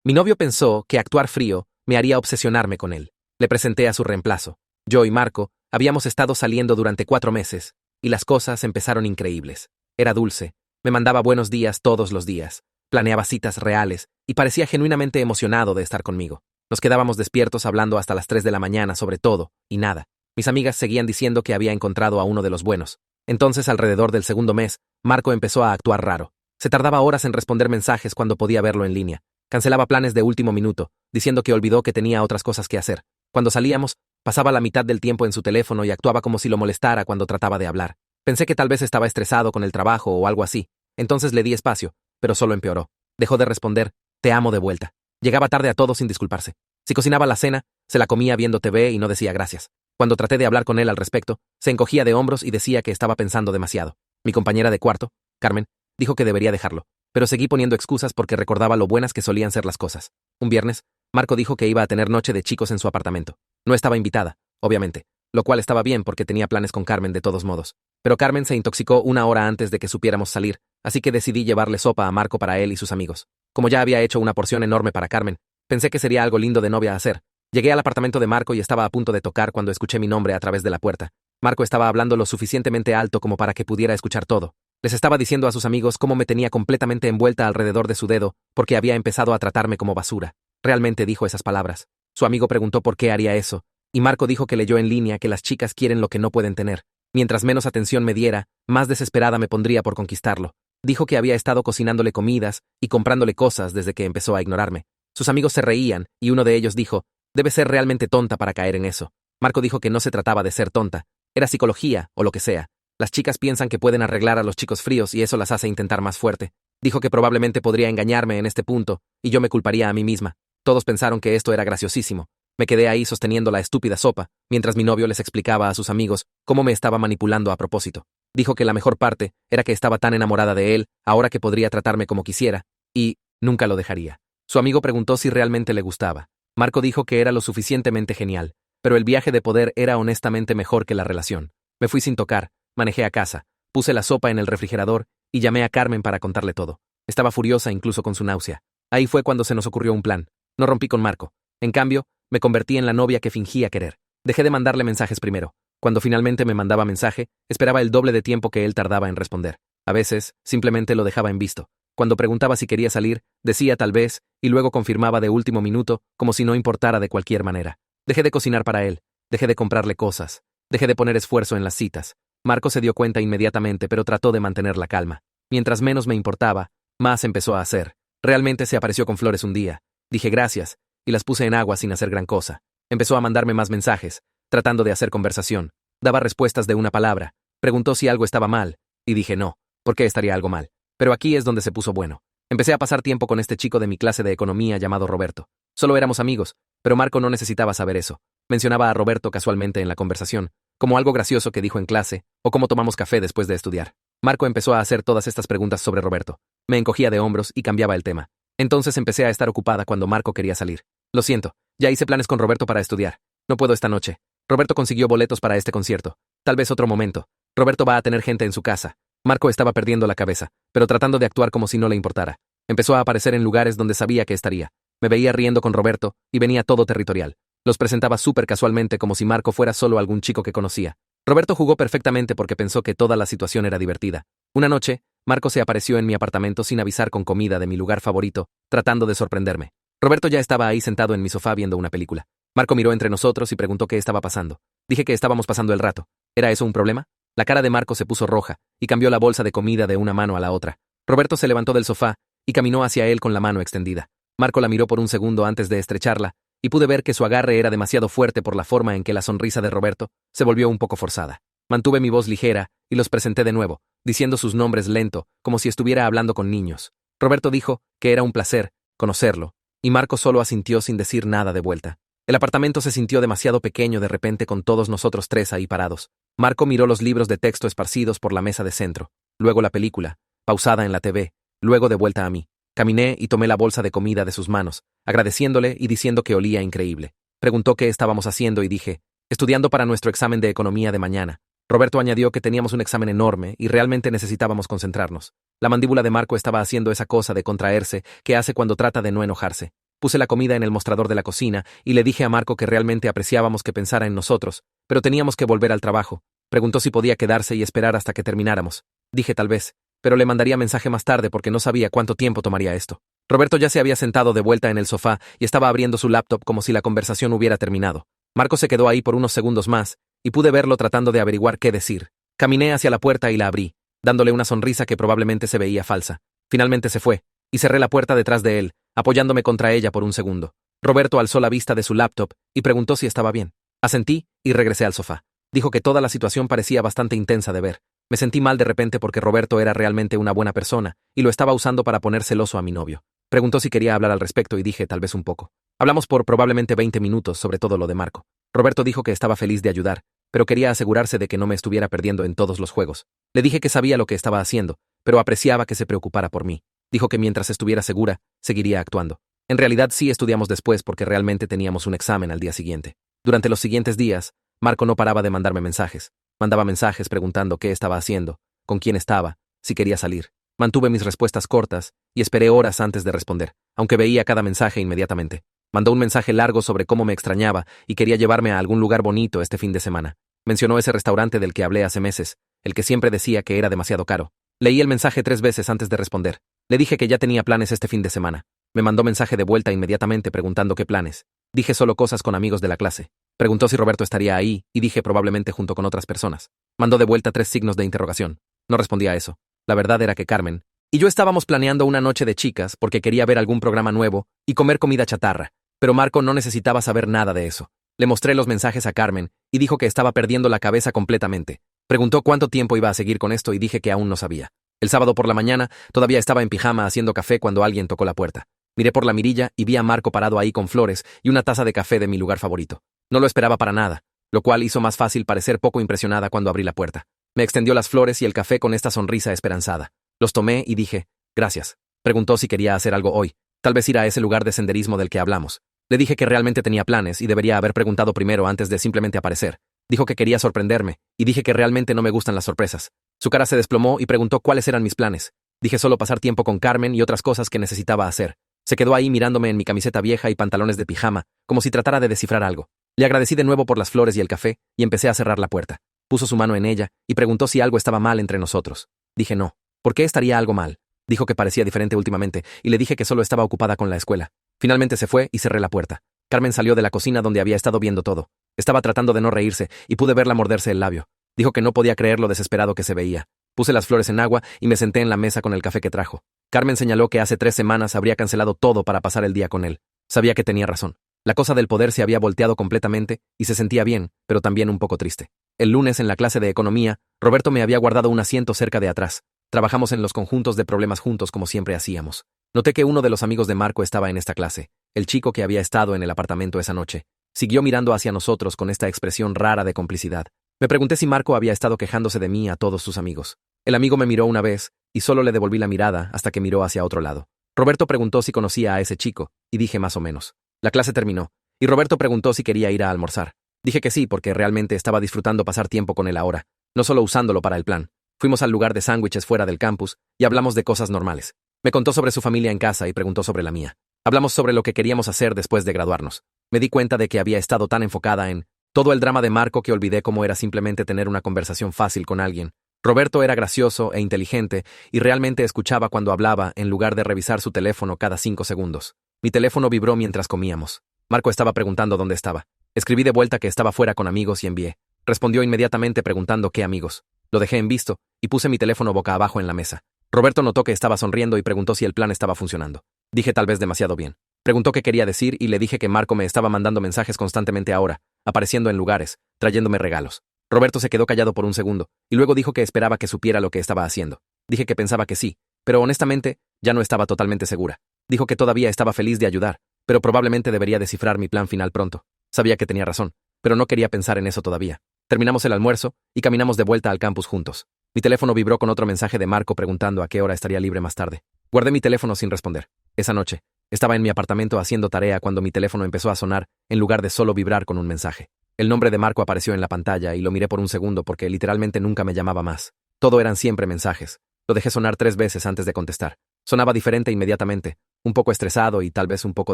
Mi novio pensó que actuar frío me haría obsesionarme con él. Le presenté a su reemplazo. Yo y Marco habíamos estado saliendo durante 4 meses, y las cosas empezaron increíbles. Era dulce, me mandaba buenos días todos los días, planeaba citas reales, y parecía genuinamente emocionado de estar conmigo. Nos quedábamos despiertos hablando hasta las 3 de la mañana sobre todo, y nada. Mis amigas seguían diciendo que había encontrado a uno de los buenos. Entonces, alrededor del segundo mes, Marco empezó a actuar raro. Se tardaba horas en responder mensajes cuando podía verlo en línea. Cancelaba planes de último minuto, diciendo que olvidó que tenía otras cosas que hacer. Cuando salíamos, pasaba la mitad del tiempo en su teléfono y actuaba como si lo molestara cuando trataba de hablar. Pensé que tal vez estaba estresado con el trabajo o algo así. Entonces le di espacio, pero solo empeoró. Dejó de responder, te amo de vuelta. Llegaba tarde a todo sin disculparse. Si cocinaba la cena, se la comía viendo TV y no decía gracias. Cuando traté de hablar con él al respecto, se encogía de hombros y decía que estaba pensando demasiado. Mi compañera de cuarto, Carmen, dijo que debería dejarlo, pero seguí poniendo excusas porque recordaba lo buenas que solían ser las cosas. Un viernes, Marco dijo que iba a tener noche de chicos en su apartamento. No estaba invitada, obviamente, lo cual estaba bien porque tenía planes con Carmen de todos modos. Pero Carmen se intoxicó 1 hora antes de que supiéramos salir, así que decidí llevarle sopa a Marco para él y sus amigos. Como ya había hecho una porción enorme para Carmen, pensé que sería algo lindo de novia hacer. Llegué al apartamento de Marco y estaba a punto de tocar cuando escuché mi nombre a través de la puerta. Marco estaba hablando lo suficientemente alto como para que pudiera escuchar todo. Les estaba diciendo a sus amigos cómo me tenía completamente envuelta alrededor de su dedo porque había empezado a tratarme como basura. Realmente dijo esas palabras. Su amigo preguntó por qué haría eso, y Marco dijo que leyó en línea que las chicas quieren lo que no pueden tener. Mientras menos atención me diera, más desesperada me pondría por conquistarlo. Dijo que había estado cocinándole comidas y comprándole cosas desde que empezó a ignorarme. Sus amigos se reían, y uno de ellos dijo, debe ser realmente tonta para caer en eso. Marco dijo que no se trataba de ser tonta, era psicología o lo que sea. Las chicas piensan que pueden arreglar a los chicos fríos y eso las hace intentar más fuerte. Dijo que probablemente podría engañarme en este punto, y yo me culparía a mí misma. Todos pensaron que esto era graciosísimo. Me quedé ahí sosteniendo la estúpida sopa, mientras mi novio les explicaba a sus amigos cómo me estaba manipulando a propósito. Dijo que la mejor parte era que estaba tan enamorada de él, ahora que podría tratarme como quisiera, y nunca lo dejaría. Su amigo preguntó si realmente le gustaba. Marco dijo que era lo suficientemente genial, pero el viaje de poder era honestamente mejor que la relación. Me fui sin tocar, manejé a casa, puse la sopa en el refrigerador y llamé a Carmen para contarle todo. Estaba furiosa incluso con su náusea. Ahí fue cuando se nos ocurrió un plan. No rompí con Marco. En cambio, me convertí en la novia que fingía querer. Dejé de mandarle mensajes primero. Cuando finalmente me mandaba mensaje, esperaba el doble de tiempo que él tardaba en responder. A veces, simplemente lo dejaba en visto. Cuando preguntaba si quería salir, decía tal vez, y luego confirmaba de último minuto, como si no importara de cualquier manera. Dejé de cocinar para él. Dejé de comprarle cosas. Dejé de poner esfuerzo en las citas. Marco se dio cuenta inmediatamente, pero trató de mantener la calma. Mientras menos me importaba, más empezó a hacer. Realmente se apareció con flores un día. Dije gracias, y las puse en agua sin hacer gran cosa. Empezó a mandarme más mensajes, tratando de hacer conversación. Daba respuestas de una palabra. Preguntó si algo estaba mal, y dije no, ¿por qué estaría algo mal? Pero aquí es donde se puso bueno. Empecé a pasar tiempo con este chico de mi clase de economía llamado Roberto. Solo éramos amigos, pero Marco no necesitaba saber eso. Mencionaba a Roberto casualmente en la conversación, como algo gracioso que dijo en clase, o cómo tomamos café después de estudiar. Marco empezó a hacer todas estas preguntas sobre Roberto. Me encogía de hombros y cambiaba el tema. Entonces empecé a estar ocupada cuando Marco quería salir. Lo siento, ya hice planes con Roberto para estudiar. No puedo esta noche. Roberto consiguió boletos para este concierto. Tal vez otro momento. Roberto va a tener gente en su casa. Marco estaba perdiendo la cabeza, pero tratando de actuar como si no le importara. Empezó a aparecer en lugares donde sabía que estaría. Me veía riendo con Roberto, y venía todo territorial. Los presentaba súper casualmente como si Marco fuera solo algún chico que conocía. Roberto jugó perfectamente porque pensó que toda la situación era divertida. Una noche, Marco se apareció en mi apartamento sin avisar con comida de mi lugar favorito, tratando de sorprenderme. Roberto ya estaba ahí sentado en mi sofá viendo una película. Marco miró entre nosotros y preguntó qué estaba pasando. Dije que estábamos pasando el rato. ¿Era eso un problema? La cara de Marco se puso roja, y cambió la bolsa de comida de una mano a la otra. Roberto se levantó del sofá, y caminó hacia él con la mano extendida. Marco la miró por un segundo antes de estrecharla, y pude ver que su agarre era demasiado fuerte por la forma en que la sonrisa de Roberto se volvió un poco forzada. Mantuve mi voz ligera, y los presenté de nuevo, diciendo sus nombres lento, como si estuviera hablando con niños. Roberto dijo que era un placer conocerlo, y Marco solo asintió sin decir nada de vuelta. El apartamento se sintió demasiado pequeño de repente con todos nosotros 3 ahí parados. Marco miró los libros de texto esparcidos por la mesa de centro, luego la película, pausada en la TV, luego de vuelta a mí. Caminé y tomé la bolsa de comida de sus manos, agradeciéndole y diciendo que olía increíble. Preguntó qué estábamos haciendo y dije, estudiando para nuestro examen de economía de mañana. Roberto añadió que teníamos un examen enorme y realmente necesitábamos concentrarnos. La mandíbula de Marco estaba haciendo esa cosa de contraerse que hace cuando trata de no enojarse. Puse la comida en el mostrador de la cocina y le dije a Marco que realmente apreciábamos que pensara en nosotros, pero teníamos que volver al trabajo. Preguntó si podía quedarse y esperar hasta que termináramos. Dije tal vez, pero le mandaría mensaje más tarde porque no sabía cuánto tiempo tomaría esto. Roberto ya se había sentado de vuelta en el sofá y estaba abriendo su laptop como si la conversación hubiera terminado. Marco se quedó ahí por unos segundos más y pude verlo tratando de averiguar qué decir. Caminé hacia la puerta y la abrí, dándole una sonrisa que probablemente se veía falsa. Finalmente se fue, y cerré la puerta detrás de él, apoyándome contra ella por un segundo. Roberto alzó la vista de su laptop y preguntó si estaba bien. Asentí y regresé al sofá. Dijo que toda la situación parecía bastante intensa de ver. Me sentí mal de repente porque Roberto era realmente una buena persona y lo estaba usando para poner celoso a mi novio. Preguntó si quería hablar al respecto y dije tal vez un poco. Hablamos por probablemente 20 minutos sobre todo lo de Marco. Roberto dijo que estaba feliz de ayudar, pero quería asegurarse de que no me estuviera perdiendo en todos los juegos. Le dije que sabía lo que estaba haciendo, pero apreciaba que se preocupara por mí. Dijo que mientras estuviera segura, seguiría actuando. En realidad sí estudiamos después porque realmente teníamos un examen al día siguiente. Durante los siguientes días, Marco no paraba de mandarme mensajes. Mandaba mensajes preguntando qué estaba haciendo, con quién estaba, si quería salir. Mantuve mis respuestas cortas y esperé horas antes de responder, aunque veía cada mensaje inmediatamente. Mandó un mensaje largo sobre cómo me extrañaba y quería llevarme a algún lugar bonito este fin de semana. Mencionó ese restaurante del que hablé hace meses, el que siempre decía que era demasiado caro. Leí el mensaje 3 veces antes de responder. Le dije que ya tenía planes este fin de semana. Me mandó mensaje de vuelta inmediatamente preguntando qué planes. Dije solo cosas con amigos de la clase. Preguntó si Roberto estaría ahí y dije probablemente junto con otras personas. Mandó de vuelta 3 signos de interrogación. No respondí a eso. La verdad era que Carmen y yo estábamos planeando una noche de chicas porque quería ver algún programa nuevo y comer comida chatarra, pero Marco no necesitaba saber nada de eso. Le mostré los mensajes a Carmen y dijo que estaba perdiendo la cabeza completamente. Preguntó cuánto tiempo iba a seguir con esto y dije que aún no sabía. El sábado por la mañana todavía estaba en pijama haciendo café cuando alguien tocó la puerta. Miré por la mirilla y vi a Marco parado ahí con flores y una taza de café de mi lugar favorito. No lo esperaba para nada, lo cual hizo más fácil parecer poco impresionada cuando abrí la puerta. Me extendió las flores y el café con esta sonrisa esperanzada. Los tomé y dije, gracias. Preguntó si quería hacer algo hoy, tal vez ir a ese lugar de senderismo del que hablamos. Le dije que realmente tenía planes y debería haber preguntado primero antes de simplemente aparecer. Dijo que quería sorprenderme, y dije que realmente no me gustan las sorpresas. Su cara se desplomó y preguntó cuáles eran mis planes. Dije solo pasar tiempo con Carmen y otras cosas que necesitaba hacer. Se quedó ahí mirándome en mi camiseta vieja y pantalones de pijama, como si tratara de descifrar algo. Le agradecí de nuevo por las flores y el café, y empecé a cerrar la puerta. Puso su mano en ella y preguntó si algo estaba mal entre nosotros. Dije no. ¿Por qué estaría algo mal? Dijo que parecía diferente últimamente, y le dije que solo estaba ocupada con la escuela. Finalmente se fue y cerré la puerta. Carmen salió de la cocina donde había estado viendo todo. Estaba tratando de no reírse, y pude verla morderse el labio. Dijo que no podía creer lo desesperado que se veía. Puse las flores en agua y me senté en la mesa con el café que trajo. Carmen señaló que hace 3 semanas habría cancelado todo para pasar el día con él. Sabía que tenía razón. La cosa del poder se había volteado completamente y se sentía bien, pero también un poco triste. El lunes en la clase de economía, Roberto me había guardado un asiento cerca de atrás. Trabajamos en los conjuntos de problemas juntos como siempre hacíamos. Noté que uno de los amigos de Marco estaba en esta clase, el chico que había estado en el apartamento esa noche. Siguió mirando hacia nosotros con esta expresión rara de complicidad. Me pregunté si Marco había estado quejándose de mí a todos sus amigos. El amigo me miró una vez y solo le devolví la mirada hasta que miró hacia otro lado. Roberto preguntó si conocía a ese chico, y dije más o menos. La clase terminó, y Roberto preguntó si quería ir a almorzar. Dije que sí porque realmente estaba disfrutando pasar tiempo con él ahora, no solo usándolo para el plan. Fuimos al lugar de sándwiches fuera del campus y hablamos de cosas normales. Me contó sobre su familia en casa y preguntó sobre la mía. Hablamos sobre lo que queríamos hacer después de graduarnos. Me di cuenta de que había estado tan enfocada en todo el drama de Marco que olvidé cómo era simplemente tener una conversación fácil con alguien. Roberto era gracioso e inteligente y realmente escuchaba cuando hablaba en lugar de revisar su teléfono cada 5 segundos. Mi teléfono vibró mientras comíamos. Marco estaba preguntando dónde estaba. Escribí de vuelta que estaba fuera con amigos y envié. Respondió inmediatamente preguntando qué amigos. Lo dejé en visto y puse mi teléfono boca abajo en la mesa. Roberto notó que estaba sonriendo y preguntó si el plan estaba funcionando. Dije tal vez demasiado bien. Preguntó qué quería decir y le dije que Marco me estaba mandando mensajes constantemente ahora, apareciendo en lugares, trayéndome regalos. Roberto se quedó callado por un segundo, y luego dijo que esperaba que supiera lo que estaba haciendo. Dije que pensaba que sí, pero honestamente, ya no estaba totalmente segura. Dijo que todavía estaba feliz de ayudar, pero probablemente debería descifrar mi plan final pronto. Sabía que tenía razón, pero no quería pensar en eso todavía. Terminamos el almuerzo y caminamos de vuelta al campus juntos. Mi teléfono vibró con otro mensaje de Marco preguntando a qué hora estaría libre más tarde. Guardé mi teléfono sin responder. Esa noche, estaba en mi apartamento haciendo tarea cuando mi teléfono empezó a sonar en lugar de solo vibrar con un mensaje. El nombre de Marco apareció en la pantalla y lo miré por un segundo porque literalmente nunca me llamaba más. Todo eran siempre mensajes. Lo dejé sonar 3 veces antes de contestar. Sonaba diferente inmediatamente, un poco estresado y tal vez un poco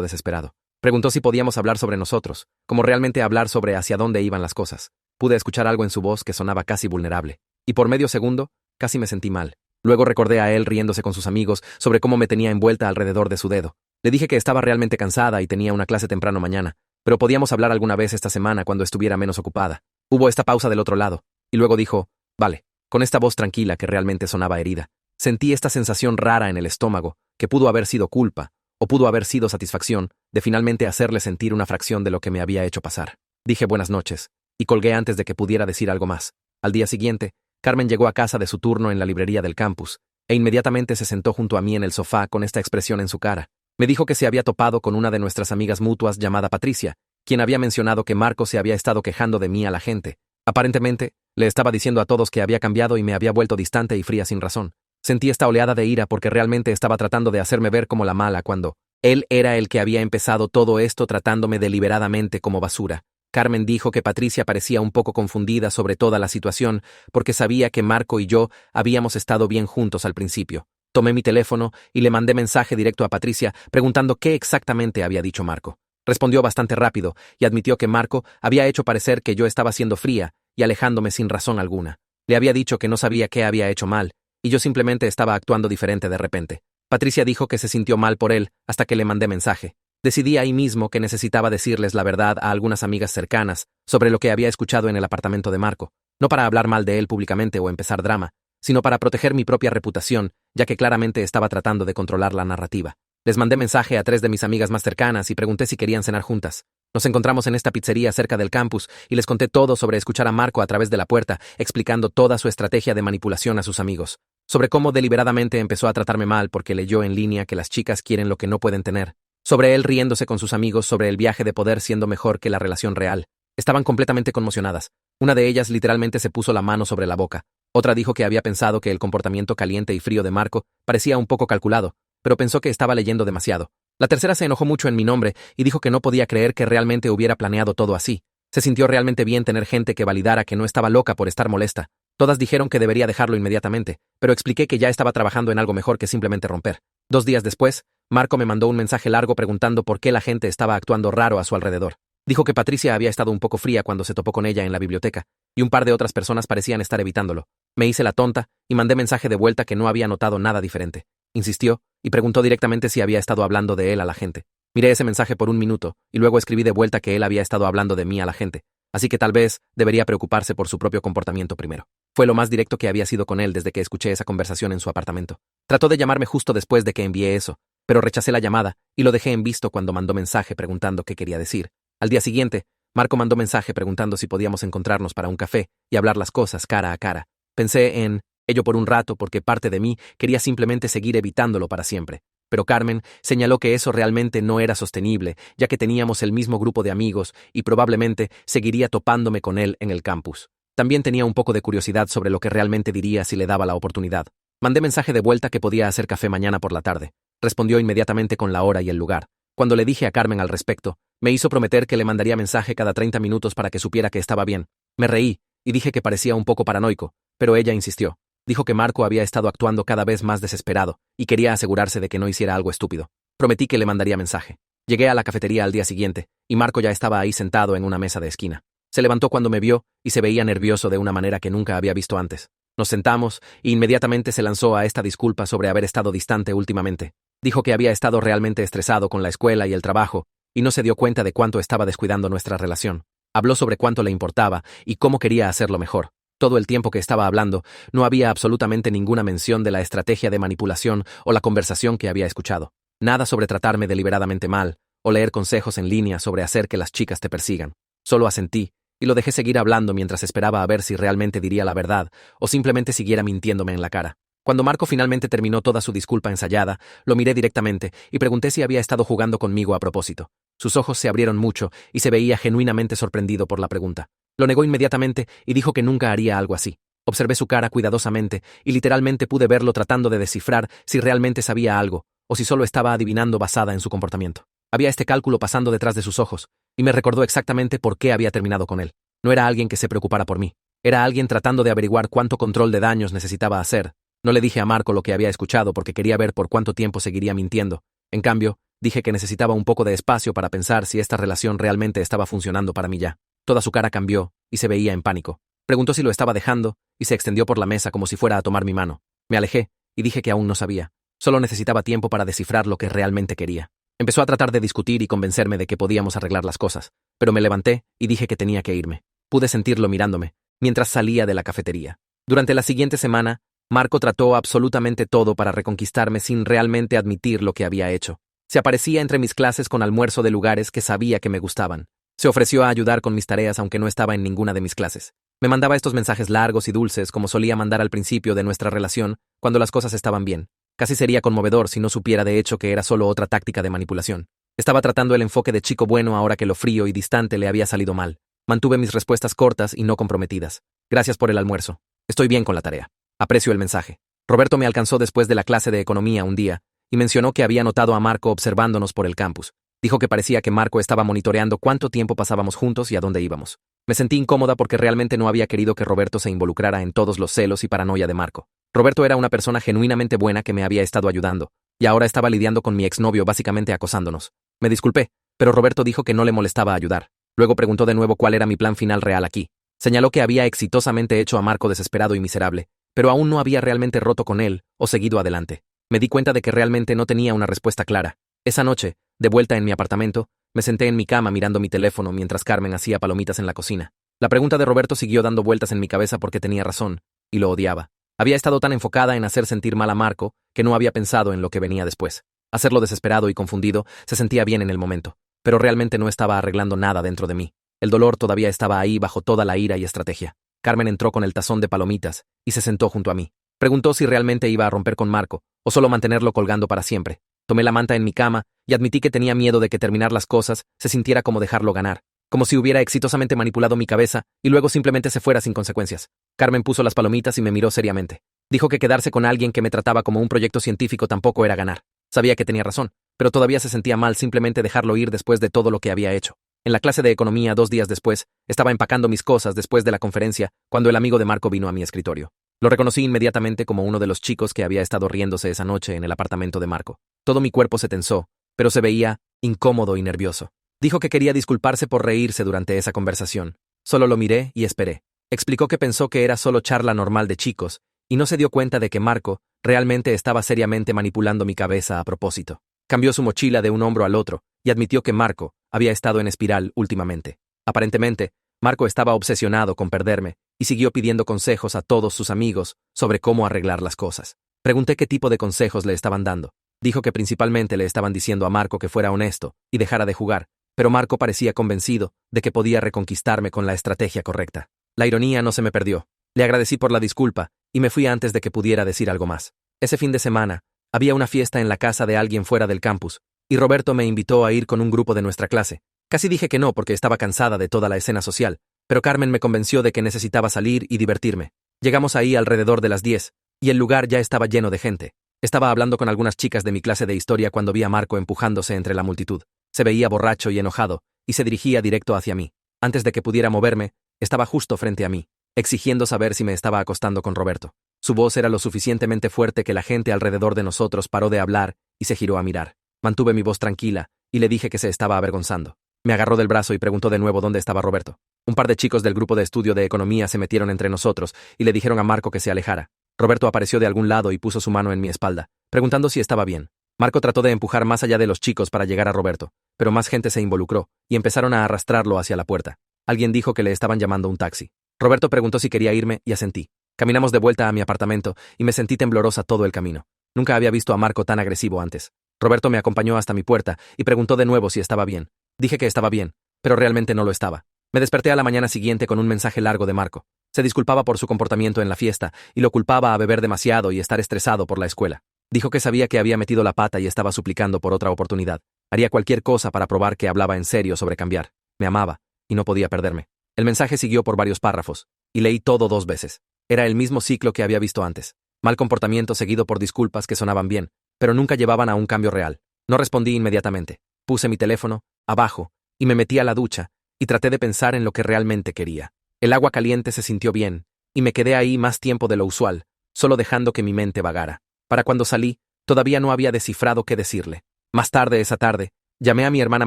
desesperado. Preguntó si podíamos hablar sobre nosotros, como realmente hablar sobre hacia dónde iban las cosas. Pude escuchar algo en su voz que sonaba casi vulnerable, y por medio segundo, casi me sentí mal. Luego recordé a él riéndose con sus amigos sobre cómo me tenía envuelta alrededor de su dedo. Le dije que estaba realmente cansada y tenía una clase temprano mañana, pero podíamos hablar alguna vez esta semana cuando estuviera menos ocupada. Hubo esta pausa del otro lado, y luego dijo, vale, con esta voz tranquila que realmente sonaba herida. Sentí esta sensación rara en el estómago, que pudo haber sido culpa, o pudo haber sido satisfacción, de finalmente hacerle sentir una fracción de lo que me había hecho pasar. Dije buenas noches, y colgué antes de que pudiera decir algo más. Al día siguiente, Carmen llegó a casa de su turno en la librería del campus, e inmediatamente se sentó junto a mí en el sofá con esta expresión en su cara. Me dijo que se había topado con una de nuestras amigas mutuas llamada Patricia, quien había mencionado que Marco se había estado quejando de mí a la gente. Aparentemente, le estaba diciendo a todos que había cambiado y me había vuelto distante y fría sin razón. Sentí esta oleada de ira porque realmente estaba tratando de hacerme ver como la mala cuando él era el que había empezado todo esto tratándome deliberadamente como basura. Carmen dijo que Patricia parecía un poco confundida sobre toda la situación porque sabía que Marco y yo habíamos estado bien juntos al principio. Tomé mi teléfono y le mandé mensaje directo a Patricia preguntando qué exactamente había dicho Marco. Respondió bastante rápido y admitió que Marco había hecho parecer que yo estaba siendo fría y alejándome sin razón alguna. Le había dicho que no sabía qué había hecho mal y yo simplemente estaba actuando diferente de repente. Patricia dijo que se sintió mal por él hasta que le mandé mensaje. Decidí ahí mismo que necesitaba decirles la verdad a algunas amigas cercanas sobre lo que había escuchado en el apartamento de Marco, no para hablar mal de él públicamente o empezar drama, sino para proteger mi propia reputación, ya que claramente estaba tratando de controlar la narrativa. Les mandé mensaje a 3 de mis amigas más cercanas y pregunté si querían cenar juntas. Nos encontramos en esta pizzería cerca del campus y les conté todo sobre escuchar a Marco a través de la puerta, explicando toda su estrategia de manipulación a sus amigos, sobre cómo deliberadamente empezó a tratarme mal porque leyó en línea que las chicas quieren lo que no pueden tener, sobre él riéndose con sus amigos sobre el viaje de poder siendo mejor que la relación real. Estaban completamente conmocionadas. Una de ellas literalmente se puso la mano sobre la boca. Otra dijo que había pensado que el comportamiento caliente y frío de Marco parecía un poco calculado, pero pensó que estaba leyendo demasiado. La tercera se enojó mucho en mi nombre y dijo que no podía creer que realmente hubiera planeado todo así. Se sintió realmente bien tener gente que validara que no estaba loca por estar molesta. Todas dijeron que debería dejarlo inmediatamente, pero expliqué que ya estaba trabajando en algo mejor que simplemente romper. 2 días después, Marco me mandó un mensaje largo preguntando por qué la gente estaba actuando raro a su alrededor. Dijo que Patricia había estado un poco fría cuando se topó con ella en la biblioteca, y un par de otras personas parecían estar evitándolo. Me hice la tonta y mandé mensaje de vuelta que no había notado nada diferente. Insistió y preguntó directamente si había estado hablando de él a la gente. Miré ese mensaje por un minuto y luego escribí de vuelta que él había estado hablando de mí a la gente, así que tal vez debería preocuparse por su propio comportamiento primero. Fue lo más directo que había sido con él desde que escuché esa conversación en su apartamento. Trató de llamarme justo después de que envié eso, pero rechacé la llamada y lo dejé en visto cuando mandó mensaje preguntando qué quería decir. Al día siguiente, Marco mandó mensaje preguntando si podíamos encontrarnos para un café y hablar las cosas cara a cara. Pensé en ello por un rato porque parte de mí quería simplemente seguir evitándolo para siempre. Pero Carmen señaló que eso realmente no era sostenible, ya que teníamos el mismo grupo de amigos y probablemente seguiría topándome con él en el campus. También tenía un poco de curiosidad sobre lo que realmente diría si le daba la oportunidad. Mandé mensaje de vuelta que podía hacer café mañana por la tarde. Respondió inmediatamente con la hora y el lugar. Cuando le dije a Carmen al respecto, me hizo prometer que le mandaría mensaje cada 30 minutos para que supiera que estaba bien. Me reí y dije que parecía un poco paranoico, pero ella insistió. Dijo que Marco había estado actuando cada vez más desesperado y quería asegurarse de que no hiciera algo estúpido. Prometí que le mandaría mensaje. Llegué a la cafetería al día siguiente y Marco ya estaba ahí sentado en una mesa de esquina. Se levantó cuando me vio y se veía nervioso de una manera que nunca había visto antes. Nos sentamos e inmediatamente se lanzó a esta disculpa sobre haber estado distante últimamente. Dijo que había estado realmente estresado con la escuela y el trabajo y no se dio cuenta de cuánto estaba descuidando nuestra relación. Habló sobre cuánto le importaba y cómo quería hacerlo mejor. Todo el tiempo que estaba hablando, no había absolutamente ninguna mención de la estrategia de manipulación o la conversación que había escuchado. Nada sobre tratarme deliberadamente mal o leer consejos en línea sobre hacer que las chicas te persigan. Solo asentí y lo dejé seguir hablando mientras esperaba a ver si realmente diría la verdad o simplemente siguiera mintiéndome en la cara. Cuando Marco finalmente terminó toda su disculpa ensayada, lo miré directamente y pregunté si había estado jugando conmigo a propósito. Sus ojos se abrieron mucho y se veía genuinamente sorprendido por la pregunta. Lo negó inmediatamente y dijo que nunca haría algo así. Observé su cara cuidadosamente y literalmente pude verlo tratando de descifrar si realmente sabía algo o si solo estaba adivinando basada en su comportamiento. Había este cálculo pasando detrás de sus ojos y me recordó exactamente por qué había terminado con él. No era alguien que se preocupara por mí. Era alguien tratando de averiguar cuánto control de daños necesitaba hacer. No le dije a Marco lo que había escuchado porque quería ver por cuánto tiempo seguiría mintiendo. En cambio, dije que necesitaba un poco de espacio para pensar si esta relación realmente estaba funcionando para mí ya. Toda su cara cambió y se veía en pánico. Preguntó si lo estaba dejando y se extendió por la mesa como si fuera a tomar mi mano. Me alejé y dije que aún no sabía. Solo necesitaba tiempo para descifrar lo que realmente quería. Empezó a tratar de discutir y convencerme de que podíamos arreglar las cosas, pero me levanté y dije que tenía que irme. Pude sentirlo mirándome, mientras salía de la cafetería. Durante la siguiente semana, Marco trató absolutamente todo para reconquistarme sin realmente admitir lo que había hecho. Se aparecía entre mis clases con almuerzo de lugares que sabía que me gustaban. Se ofreció a ayudar con mis tareas aunque no estaba en ninguna de mis clases. Me mandaba estos mensajes largos y dulces como solía mandar al principio de nuestra relación cuando las cosas estaban bien. Casi sería conmovedor si no supiera de hecho que era solo otra táctica de manipulación. Estaba tratando el enfoque de chico bueno ahora que lo frío y distante le había salido mal. Mantuve mis respuestas cortas y no comprometidas. Gracias por el almuerzo. Estoy bien con la tarea. Aprecio el mensaje. Roberto me alcanzó después de la clase de economía un día y mencionó que había notado a Marco observándonos por el campus. Dijo que parecía que Marco estaba monitoreando cuánto tiempo pasábamos juntos y a dónde íbamos. Me sentí incómoda porque realmente no había querido que Roberto se involucrara en todos los celos y paranoia de Marco. Roberto era una persona genuinamente buena que me había estado ayudando, y ahora estaba lidiando con mi exnovio básicamente acosándonos. Me disculpé, pero Roberto dijo que no le molestaba ayudar. Luego preguntó de nuevo cuál era mi plan final real aquí. Señaló que había exitosamente hecho a Marco desesperado y miserable, pero aún no había realmente roto con él o seguido adelante. Me di cuenta de que realmente no tenía una respuesta clara. Esa noche, de vuelta en mi apartamento, me senté en mi cama mirando mi teléfono mientras Carmen hacía palomitas en la cocina. La pregunta de Roberto siguió dando vueltas en mi cabeza porque tenía razón, y lo odiaba. Había estado tan enfocada en hacer sentir mal a Marco que no había pensado en lo que venía después. Hacerlo desesperado y confundido se sentía bien en el momento, pero realmente no estaba arreglando nada dentro de mí. El dolor todavía estaba ahí bajo toda la ira y estrategia. Carmen entró con el tazón de palomitas y se sentó junto a mí. Preguntó si realmente iba a romper con Marco o solo mantenerlo colgando para siempre. Tomé la manta en mi cama y admití que tenía miedo de que terminar las cosas se sintiera como dejarlo ganar, como si hubiera exitosamente manipulado mi cabeza y luego simplemente se fuera sin consecuencias. Carmen puso las palomitas y me miró seriamente. Dijo que quedarse con alguien que me trataba como un proyecto científico tampoco era ganar. Sabía que tenía razón, pero todavía se sentía mal simplemente dejarlo ir después de todo lo que había hecho. En la clase de economía 2 días después, estaba empacando mis cosas después de la conferencia cuando el amigo de Marco vino a mi escritorio. Lo reconocí inmediatamente como uno de los chicos que había estado riéndose esa noche en el apartamento de Marco. Todo mi cuerpo se tensó, pero se veía incómodo y nervioso. Dijo que quería disculparse por reírse durante esa conversación. Solo lo miré y esperé. Explicó que pensó que era solo charla normal de chicos, y no se dio cuenta de que Marco realmente estaba seriamente manipulando mi cabeza a propósito. Cambió su mochila de un hombro al otro y admitió que Marco había estado en espiral últimamente. Aparentemente, Marco estaba obsesionado con perderme y siguió pidiendo consejos a todos sus amigos sobre cómo arreglar las cosas. Pregunté qué tipo de consejos le estaban dando. Dijo que principalmente le estaban diciendo a Marco que fuera honesto y dejara de jugar, pero Marco parecía convencido de que podía reconquistarme con la estrategia correcta. La ironía no se me perdió. Le agradecí por la disculpa y me fui antes de que pudiera decir algo más. Ese fin de semana, había una fiesta en la casa de alguien fuera del campus, y Roberto me invitó a ir con un grupo de nuestra clase. Casi dije que no porque estaba cansada de toda la escena social, pero Carmen me convenció de que necesitaba salir y divertirme. Llegamos ahí alrededor de las 10, y el lugar ya estaba lleno de gente. Estaba hablando con algunas chicas de mi clase de historia cuando vi a Marco empujándose entre la multitud. Se veía borracho y enojado, y se dirigía directo hacia mí. Antes de que pudiera moverme, estaba justo frente a mí, exigiendo saber si me estaba acostando con Roberto. Su voz era lo suficientemente fuerte que la gente alrededor de nosotros paró de hablar y se giró a mirar. Mantuve mi voz tranquila y le dije que se estaba avergonzando. Me agarró del brazo y preguntó de nuevo dónde estaba Roberto. Un par de chicos del grupo de estudio de economía se metieron entre nosotros y le dijeron a Marco que se alejara. Roberto apareció de algún lado y puso su mano en mi espalda, preguntando si estaba bien. Marco trató de empujar más allá de los chicos para llegar a Roberto, pero más gente se involucró y empezaron a arrastrarlo hacia la puerta. Alguien dijo que le estaban llamando un taxi. Roberto preguntó si quería irme y asentí. Caminamos de vuelta a mi apartamento y me sentí temblorosa todo el camino. Nunca había visto a Marco tan agresivo antes. Roberto me acompañó hasta mi puerta y preguntó de nuevo si estaba bien. Dije que estaba bien, pero realmente no lo estaba. Me desperté a la mañana siguiente con un mensaje largo de Marco. Se disculpaba por su comportamiento en la fiesta y lo culpaba a beber demasiado y estar estresado por la escuela. Dijo que sabía que había metido la pata y estaba suplicando por otra oportunidad. Haría cualquier cosa para probar que hablaba en serio sobre cambiar. Me amaba y no podía perderme. El mensaje siguió por varios párrafos y leí todo 2 veces. Era el mismo ciclo que había visto antes. Mal comportamiento seguido por disculpas que sonaban bien, pero nunca llevaban a un cambio real. No respondí inmediatamente. Puse mi teléfono abajo y me metí a la ducha y traté de pensar en lo que realmente quería. El agua caliente se sintió bien y me quedé ahí más tiempo de lo usual, solo dejando que mi mente vagara. Para cuando salí, todavía no había descifrado qué decirle. Más tarde esa tarde, llamé a mi hermana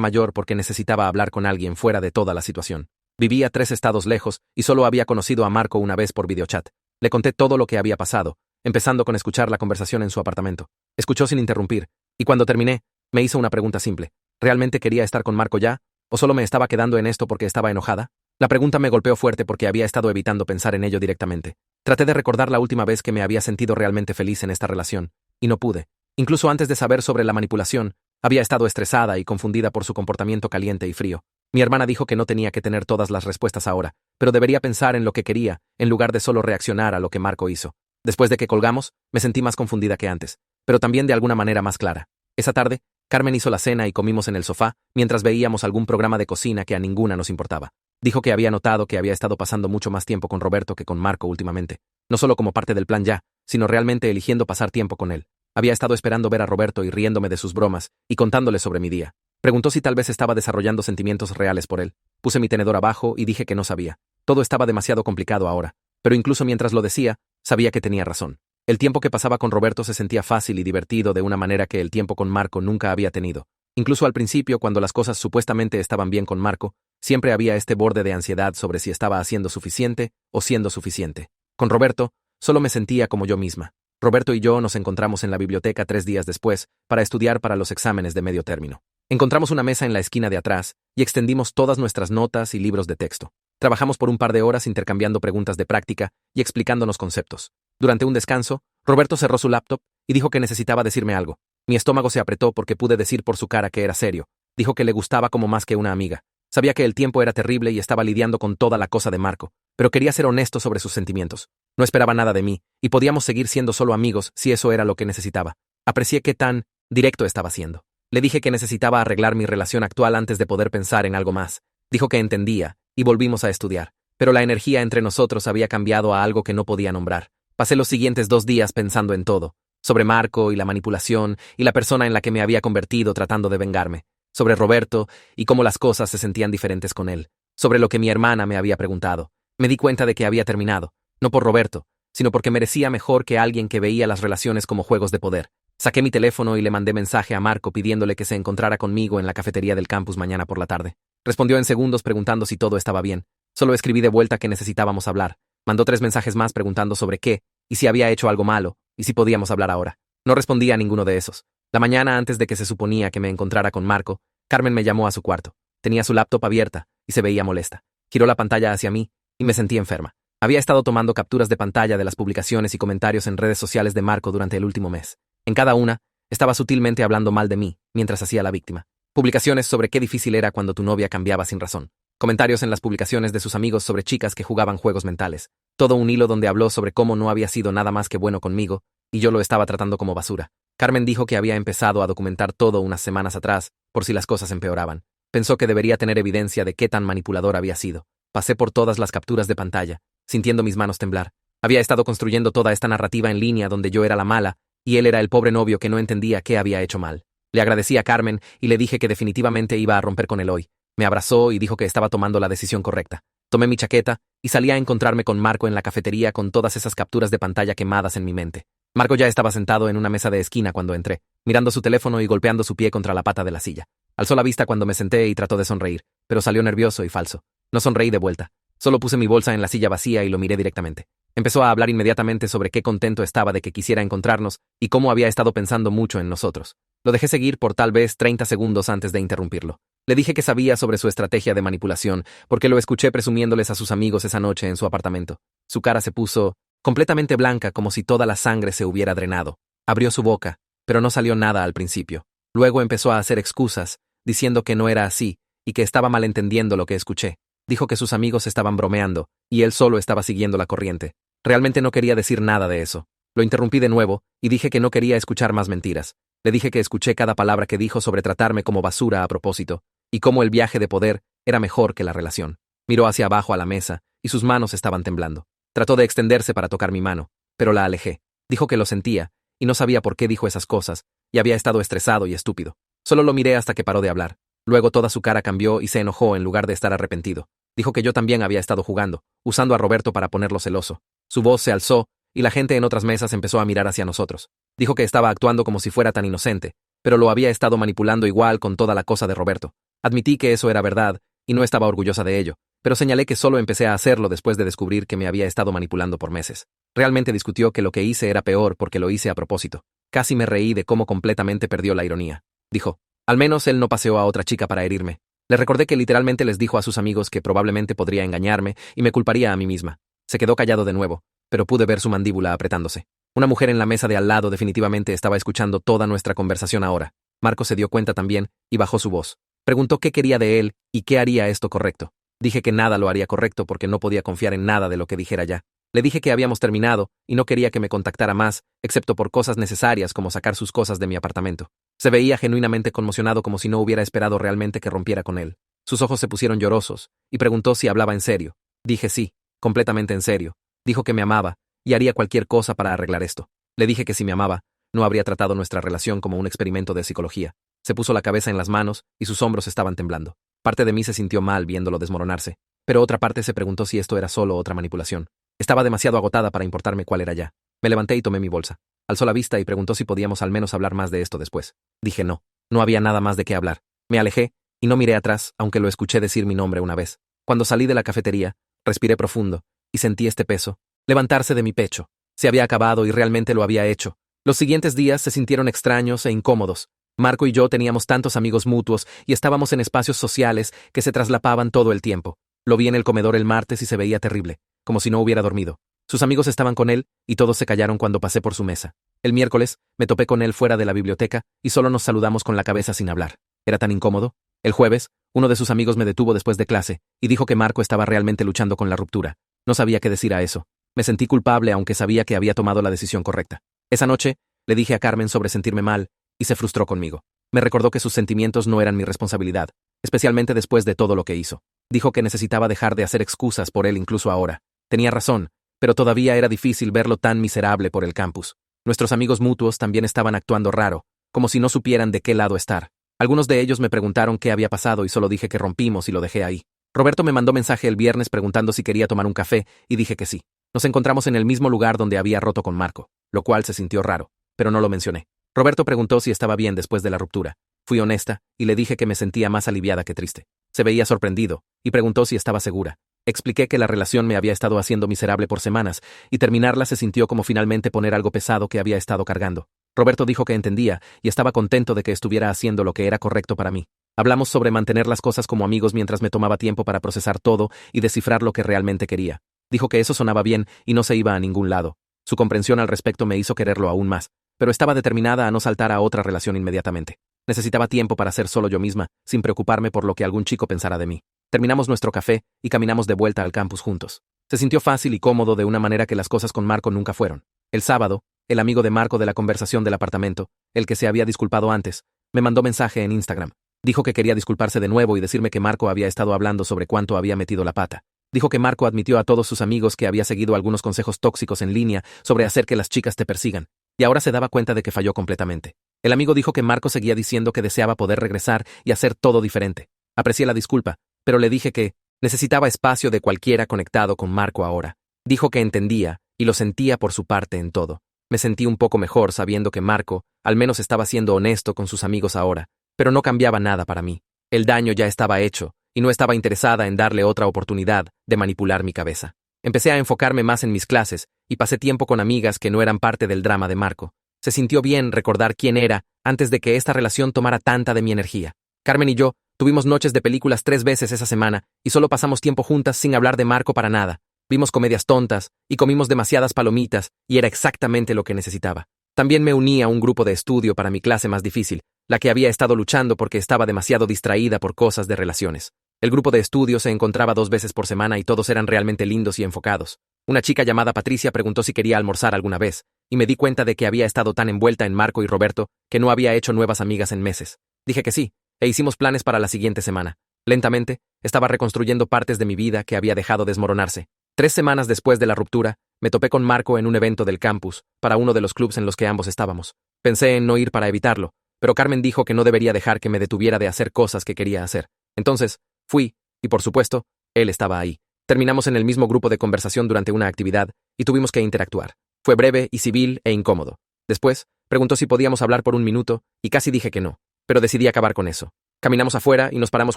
mayor porque necesitaba hablar con alguien fuera de toda la situación. Vivía 3 estados lejos y solo había conocido a Marco una vez por videochat. Le conté todo lo que había pasado, empezando con escuchar la conversación en su apartamento. Escuchó sin interrumpir, y cuando terminé, me hizo una pregunta simple. ¿Realmente quería estar con Marco ya? ¿O solo me estaba quedando en esto porque estaba enojada? La pregunta me golpeó fuerte porque había estado evitando pensar en ello directamente. Traté de recordar la última vez que me había sentido realmente feliz en esta relación, y no pude. Incluso antes de saber sobre la manipulación, había estado estresada y confundida por su comportamiento caliente y frío. Mi hermana dijo que no tenía que tener todas las respuestas ahora, pero debería pensar en lo que quería, en lugar de solo reaccionar a lo que Marco hizo. Después de que colgamos, me sentí más confundida que antes, pero también de alguna manera más clara. Esa tarde, Carmen hizo la cena y comimos en el sofá, mientras veíamos algún programa de cocina que a ninguna nos importaba. Dijo que había notado que había estado pasando mucho más tiempo con Roberto que con Marco últimamente, no solo como parte del plan ya, sino realmente eligiendo pasar tiempo con él. Había estado esperando ver a Roberto y riéndome de sus bromas, y contándole sobre mi día. Preguntó si tal vez estaba desarrollando sentimientos reales por él. Puse mi tenedor abajo y dije que no sabía. Todo estaba demasiado complicado ahora, pero incluso mientras lo decía, sabía que tenía razón. El tiempo que pasaba con Roberto se sentía fácil y divertido de una manera que el tiempo con Marco nunca había tenido. Incluso al principio, cuando las cosas supuestamente estaban bien con Marco, siempre había este borde de ansiedad sobre si estaba haciendo suficiente o siendo suficiente. Con Roberto, solo me sentía como yo misma. Roberto y yo nos encontramos en la biblioteca 3 días después para estudiar para los exámenes de medio término. Encontramos una mesa en la esquina de atrás y extendimos todas nuestras notas y libros de texto. Trabajamos por un par de horas intercambiando preguntas de práctica y explicándonos conceptos. Durante un descanso, Roberto cerró su laptop y dijo que necesitaba decirme algo. Mi estómago se apretó porque pude decir por su cara que era serio. Dijo que le gustaba como más que una amiga. Sabía que el tiempo era terrible y estaba lidiando con toda la cosa de Marco, pero quería ser honesto sobre sus sentimientos. No esperaba nada de mí, y podíamos seguir siendo solo amigos si eso era lo que necesitaba. Aprecié qué tan directo estaba siendo. Le dije que necesitaba arreglar mi relación actual antes de poder pensar en algo más. Dijo que entendía, y volvimos a estudiar. Pero la energía entre nosotros había cambiado a algo que no podía nombrar. Pasé los siguientes 2 días pensando en todo. Sobre Marco y la manipulación y la persona en la que me había convertido tratando de vengarme. Sobre Roberto y cómo las cosas se sentían diferentes con él. Sobre lo que mi hermana me había preguntado. Me di cuenta de que había terminado. No por Roberto, sino porque merecía mejor que alguien que veía las relaciones como juegos de poder. Saqué mi teléfono y le mandé mensaje a Marco pidiéndole que se encontrara conmigo en la cafetería del campus mañana por la tarde. Respondió en segundos preguntando si todo estaba bien. Solo escribí de vuelta que necesitábamos hablar. Mandó 3 mensajes más preguntando sobre qué, y si había hecho algo malo, y si podíamos hablar ahora. No respondí a ninguno de esos. La mañana antes de que se suponía que me encontrara con Marco, Carmen me llamó a su cuarto. Tenía su laptop abierta, y se veía molesta. Giró la pantalla hacia mí, y me sentí enferma. Había estado tomando capturas de pantalla de las publicaciones y comentarios en redes sociales de Marco durante el último mes. En cada una, estaba sutilmente hablando mal de mí, mientras hacía la víctima. Publicaciones sobre qué difícil era cuando tu novia cambiaba sin razón. Comentarios en las publicaciones de sus amigos sobre chicas que jugaban juegos mentales. Todo un hilo donde habló sobre cómo no había sido nada más que bueno conmigo, y yo lo estaba tratando como basura. Carmen dijo que había empezado a documentar todo unas semanas atrás, por si las cosas empeoraban. Pensó que debería tener evidencia de qué tan manipulador había sido. Pasé por todas las capturas de pantalla, sintiendo mis manos temblar. Había estado construyendo toda esta narrativa en línea donde yo era la mala, y él era el pobre novio que no entendía qué había hecho mal. Le agradecí a Carmen y le dije que definitivamente iba a romper con él hoy. Me abrazó y dijo que estaba tomando la decisión correcta. Tomé mi chaqueta y salí a encontrarme con Marco en la cafetería con todas esas capturas de pantalla quemadas en mi mente. Marco ya estaba sentado en una mesa de esquina cuando entré, mirando su teléfono y golpeando su pie contra la pata de la silla. Alzó la vista cuando me senté y trató de sonreír, pero salió nervioso y falso. No sonreí de vuelta. Solo puse mi bolsa en la silla vacía y lo miré directamente. Empezó a hablar inmediatamente sobre qué contento estaba de que quisiera encontrarnos y cómo había estado pensando mucho en nosotros. Lo dejé seguir por tal vez 30 segundos antes de interrumpirlo. Le dije que sabía sobre su estrategia de manipulación, porque lo escuché presumiéndoles a sus amigos esa noche en su apartamento. Su cara se puso completamente blanca como si toda la sangre se hubiera drenado. Abrió su boca, pero no salió nada al principio. Luego empezó a hacer excusas, diciendo que no era así y que estaba malentendiendo lo que escuché. Dijo que sus amigos estaban bromeando, y él solo estaba siguiendo la corriente. Realmente no quería decir nada de eso. Lo interrumpí de nuevo, y dije que no quería escuchar más mentiras. Le dije que escuché cada palabra que dijo sobre tratarme como basura a propósito, y cómo el viaje de poder era mejor que la relación. Miró hacia abajo a la mesa, y sus manos estaban temblando. Trató de extenderse para tocar mi mano, pero la alejé. Dijo que lo sentía, y no sabía por qué dijo esas cosas, y había estado estresado y estúpido. Solo lo miré hasta que paró de hablar. Luego toda su cara cambió y se enojó en lugar de estar arrepentido. Dijo que yo también había estado jugando, usando a Roberto para ponerlo celoso. Su voz se alzó, y la gente en otras mesas empezó a mirar hacia nosotros. Dijo que estaba actuando como si fuera tan inocente, pero lo había estado manipulando igual con toda la cosa de Roberto. Admití que eso era verdad, y no estaba orgullosa de ello, pero señalé que solo empecé a hacerlo después de descubrir que me había estado manipulando por meses. Realmente discutió que lo que hice era peor porque lo hice a propósito. Casi me reí de cómo completamente perdió la ironía. Dijo, al menos él no paseó a otra chica para herirme. Le recordé que literalmente les dijo a sus amigos que probablemente podría engañarme y me culparía a mí misma. Se quedó callado de nuevo, pero pude ver su mandíbula apretándose. Una mujer en la mesa de al lado definitivamente estaba escuchando toda nuestra conversación ahora. Marco se dio cuenta también y bajó su voz. Preguntó qué quería de él y qué haría esto correcto. Dije que nada lo haría correcto porque no podía confiar en nada de lo que dijera ya. Le dije que habíamos terminado y no quería que me contactara más, excepto por cosas necesarias como sacar sus cosas de mi apartamento. Se veía genuinamente conmocionado como si no hubiera esperado realmente que rompiera con él. Sus ojos se pusieron llorosos y preguntó si hablaba en serio. Dije sí, completamente en serio. Dijo que me amaba y haría cualquier cosa para arreglar esto. Le dije que si me amaba, no habría tratado nuestra relación como un experimento de psicología. Se puso la cabeza en las manos y sus hombros estaban temblando. Parte de mí se sintió mal viéndolo desmoronarse, pero otra parte se preguntó si esto era solo otra manipulación. Estaba demasiado agotada para importarme cuál era ya. Me levanté y tomé mi bolsa. Alzó la vista y preguntó si podíamos al menos hablar más de esto después. Dije no. No había nada más de qué hablar. Me alejé y no miré atrás, aunque lo escuché decir mi nombre una vez. Cuando salí de la cafetería, respiré profundo y sentí este peso levantarse de mi pecho. Se había acabado y realmente lo había hecho. Los siguientes días se sintieron extraños e incómodos. Marco y yo teníamos tantos amigos mutuos y estábamos en espacios sociales que se traslapaban todo el tiempo. Lo vi en el comedor el martes y se veía terrible, como si no hubiera dormido. Sus amigos estaban con él y todos se callaron cuando pasé por su mesa. El miércoles me topé con él fuera de la biblioteca y solo nos saludamos con la cabeza sin hablar. ¿Era tan incómodo? El jueves, uno de sus amigos me detuvo después de clase y dijo que Marco estaba realmente luchando con la ruptura. No sabía qué decir a eso. Me sentí culpable aunque sabía que había tomado la decisión correcta. Esa noche, le dije a Carmen sobre sentirme mal y se frustró conmigo. Me recordó que sus sentimientos no eran mi responsabilidad, especialmente después de todo lo que hizo. Dijo que necesitaba dejar de hacer excusas por él incluso ahora. Tenía razón, pero todavía era difícil verlo tan miserable por el campus. Nuestros amigos mutuos también estaban actuando raro, como si no supieran de qué lado estar. Algunos de ellos me preguntaron qué había pasado y solo dije que rompimos y lo dejé ahí. Roberto me mandó mensaje el viernes preguntando si quería tomar un café y dije que sí. Nos encontramos en el mismo lugar donde había roto con Marco, lo cual se sintió raro, pero no lo mencioné. Roberto preguntó si estaba bien después de la ruptura. Fui honesta y le dije que me sentía más aliviada que triste. Se veía sorprendido y preguntó si estaba segura. Expliqué que la relación me había estado haciendo miserable por semanas y terminarla se sintió como finalmente poner algo pesado que había estado cargando. Roberto dijo que entendía y estaba contento de que estuviera haciendo lo que era correcto para mí. Hablamos sobre mantener las cosas como amigos mientras me tomaba tiempo para procesar todo y descifrar lo que realmente quería. Dijo que eso sonaba bien y no se iba a ningún lado. Su comprensión al respecto me hizo quererlo aún más, pero estaba determinada a no saltar a otra relación inmediatamente. Necesitaba tiempo para ser solo yo misma, sin preocuparme por lo que algún chico pensara de mí. Terminamos nuestro café y caminamos de vuelta al campus juntos. Se sintió fácil y cómodo de una manera que las cosas con Marco nunca fueron. El sábado, el amigo de Marco de la conversación del apartamento, el que se había disculpado antes, me mandó mensaje en Instagram. Dijo que quería disculparse de nuevo y decirme que Marco había estado hablando sobre cuánto había metido la pata. Dijo que Marco admitió a todos sus amigos que había seguido algunos consejos tóxicos en línea sobre hacer que las chicas te persigan, y ahora se daba cuenta de que falló completamente. El amigo dijo que Marco seguía diciendo que deseaba poder regresar y hacer todo diferente. Aprecié la disculpa, pero le dije que necesitaba espacio de cualquiera conectado con Marco ahora. Dijo que entendía y lo sentía por su parte en todo. Me sentí un poco mejor sabiendo que Marco al menos estaba siendo honesto con sus amigos ahora, pero no cambiaba nada para mí. El daño ya estaba hecho y no estaba interesada en darle otra oportunidad de manipular mi cabeza. Empecé a enfocarme más en mis clases y pasé tiempo con amigas que no eran parte del drama de Marco. Se sintió bien recordar quién era antes de que esta relación tomara tanta de mi energía. Carmen y yo tuvimos noches de películas 3 veces esa semana y solo pasamos tiempo juntas sin hablar de Marco para nada. Vimos comedias tontas y comimos demasiadas palomitas y era exactamente lo que necesitaba. También me uní a un grupo de estudio para mi clase más difícil, la que había estado luchando porque estaba demasiado distraída por cosas de relaciones. El grupo de estudio se encontraba 2 veces por semana y todos eran realmente lindos y enfocados. Una chica llamada Patricia preguntó si quería almorzar alguna vez, y me di cuenta de que había estado tan envuelta en Marco y Roberto que no había hecho nuevas amigas en meses. Dije que sí, e hicimos planes para la siguiente semana. Lentamente, estaba reconstruyendo partes de mi vida que había dejado desmoronarse. 3 semanas después de la ruptura, me topé con Marco en un evento del campus, para uno de los clubs en los que ambos estábamos. Pensé en no ir para evitarlo, pero Carmen dijo que no debería dejar que me detuviera de hacer cosas que quería hacer. Entonces, fui, y por supuesto, él estaba ahí. Terminamos en el mismo grupo de conversación durante una actividad, y tuvimos que interactuar. Fue breve y civil e incómodo. Después, preguntó si podíamos hablar por un minuto y casi dije que no, pero decidí acabar con eso. Caminamos afuera y nos paramos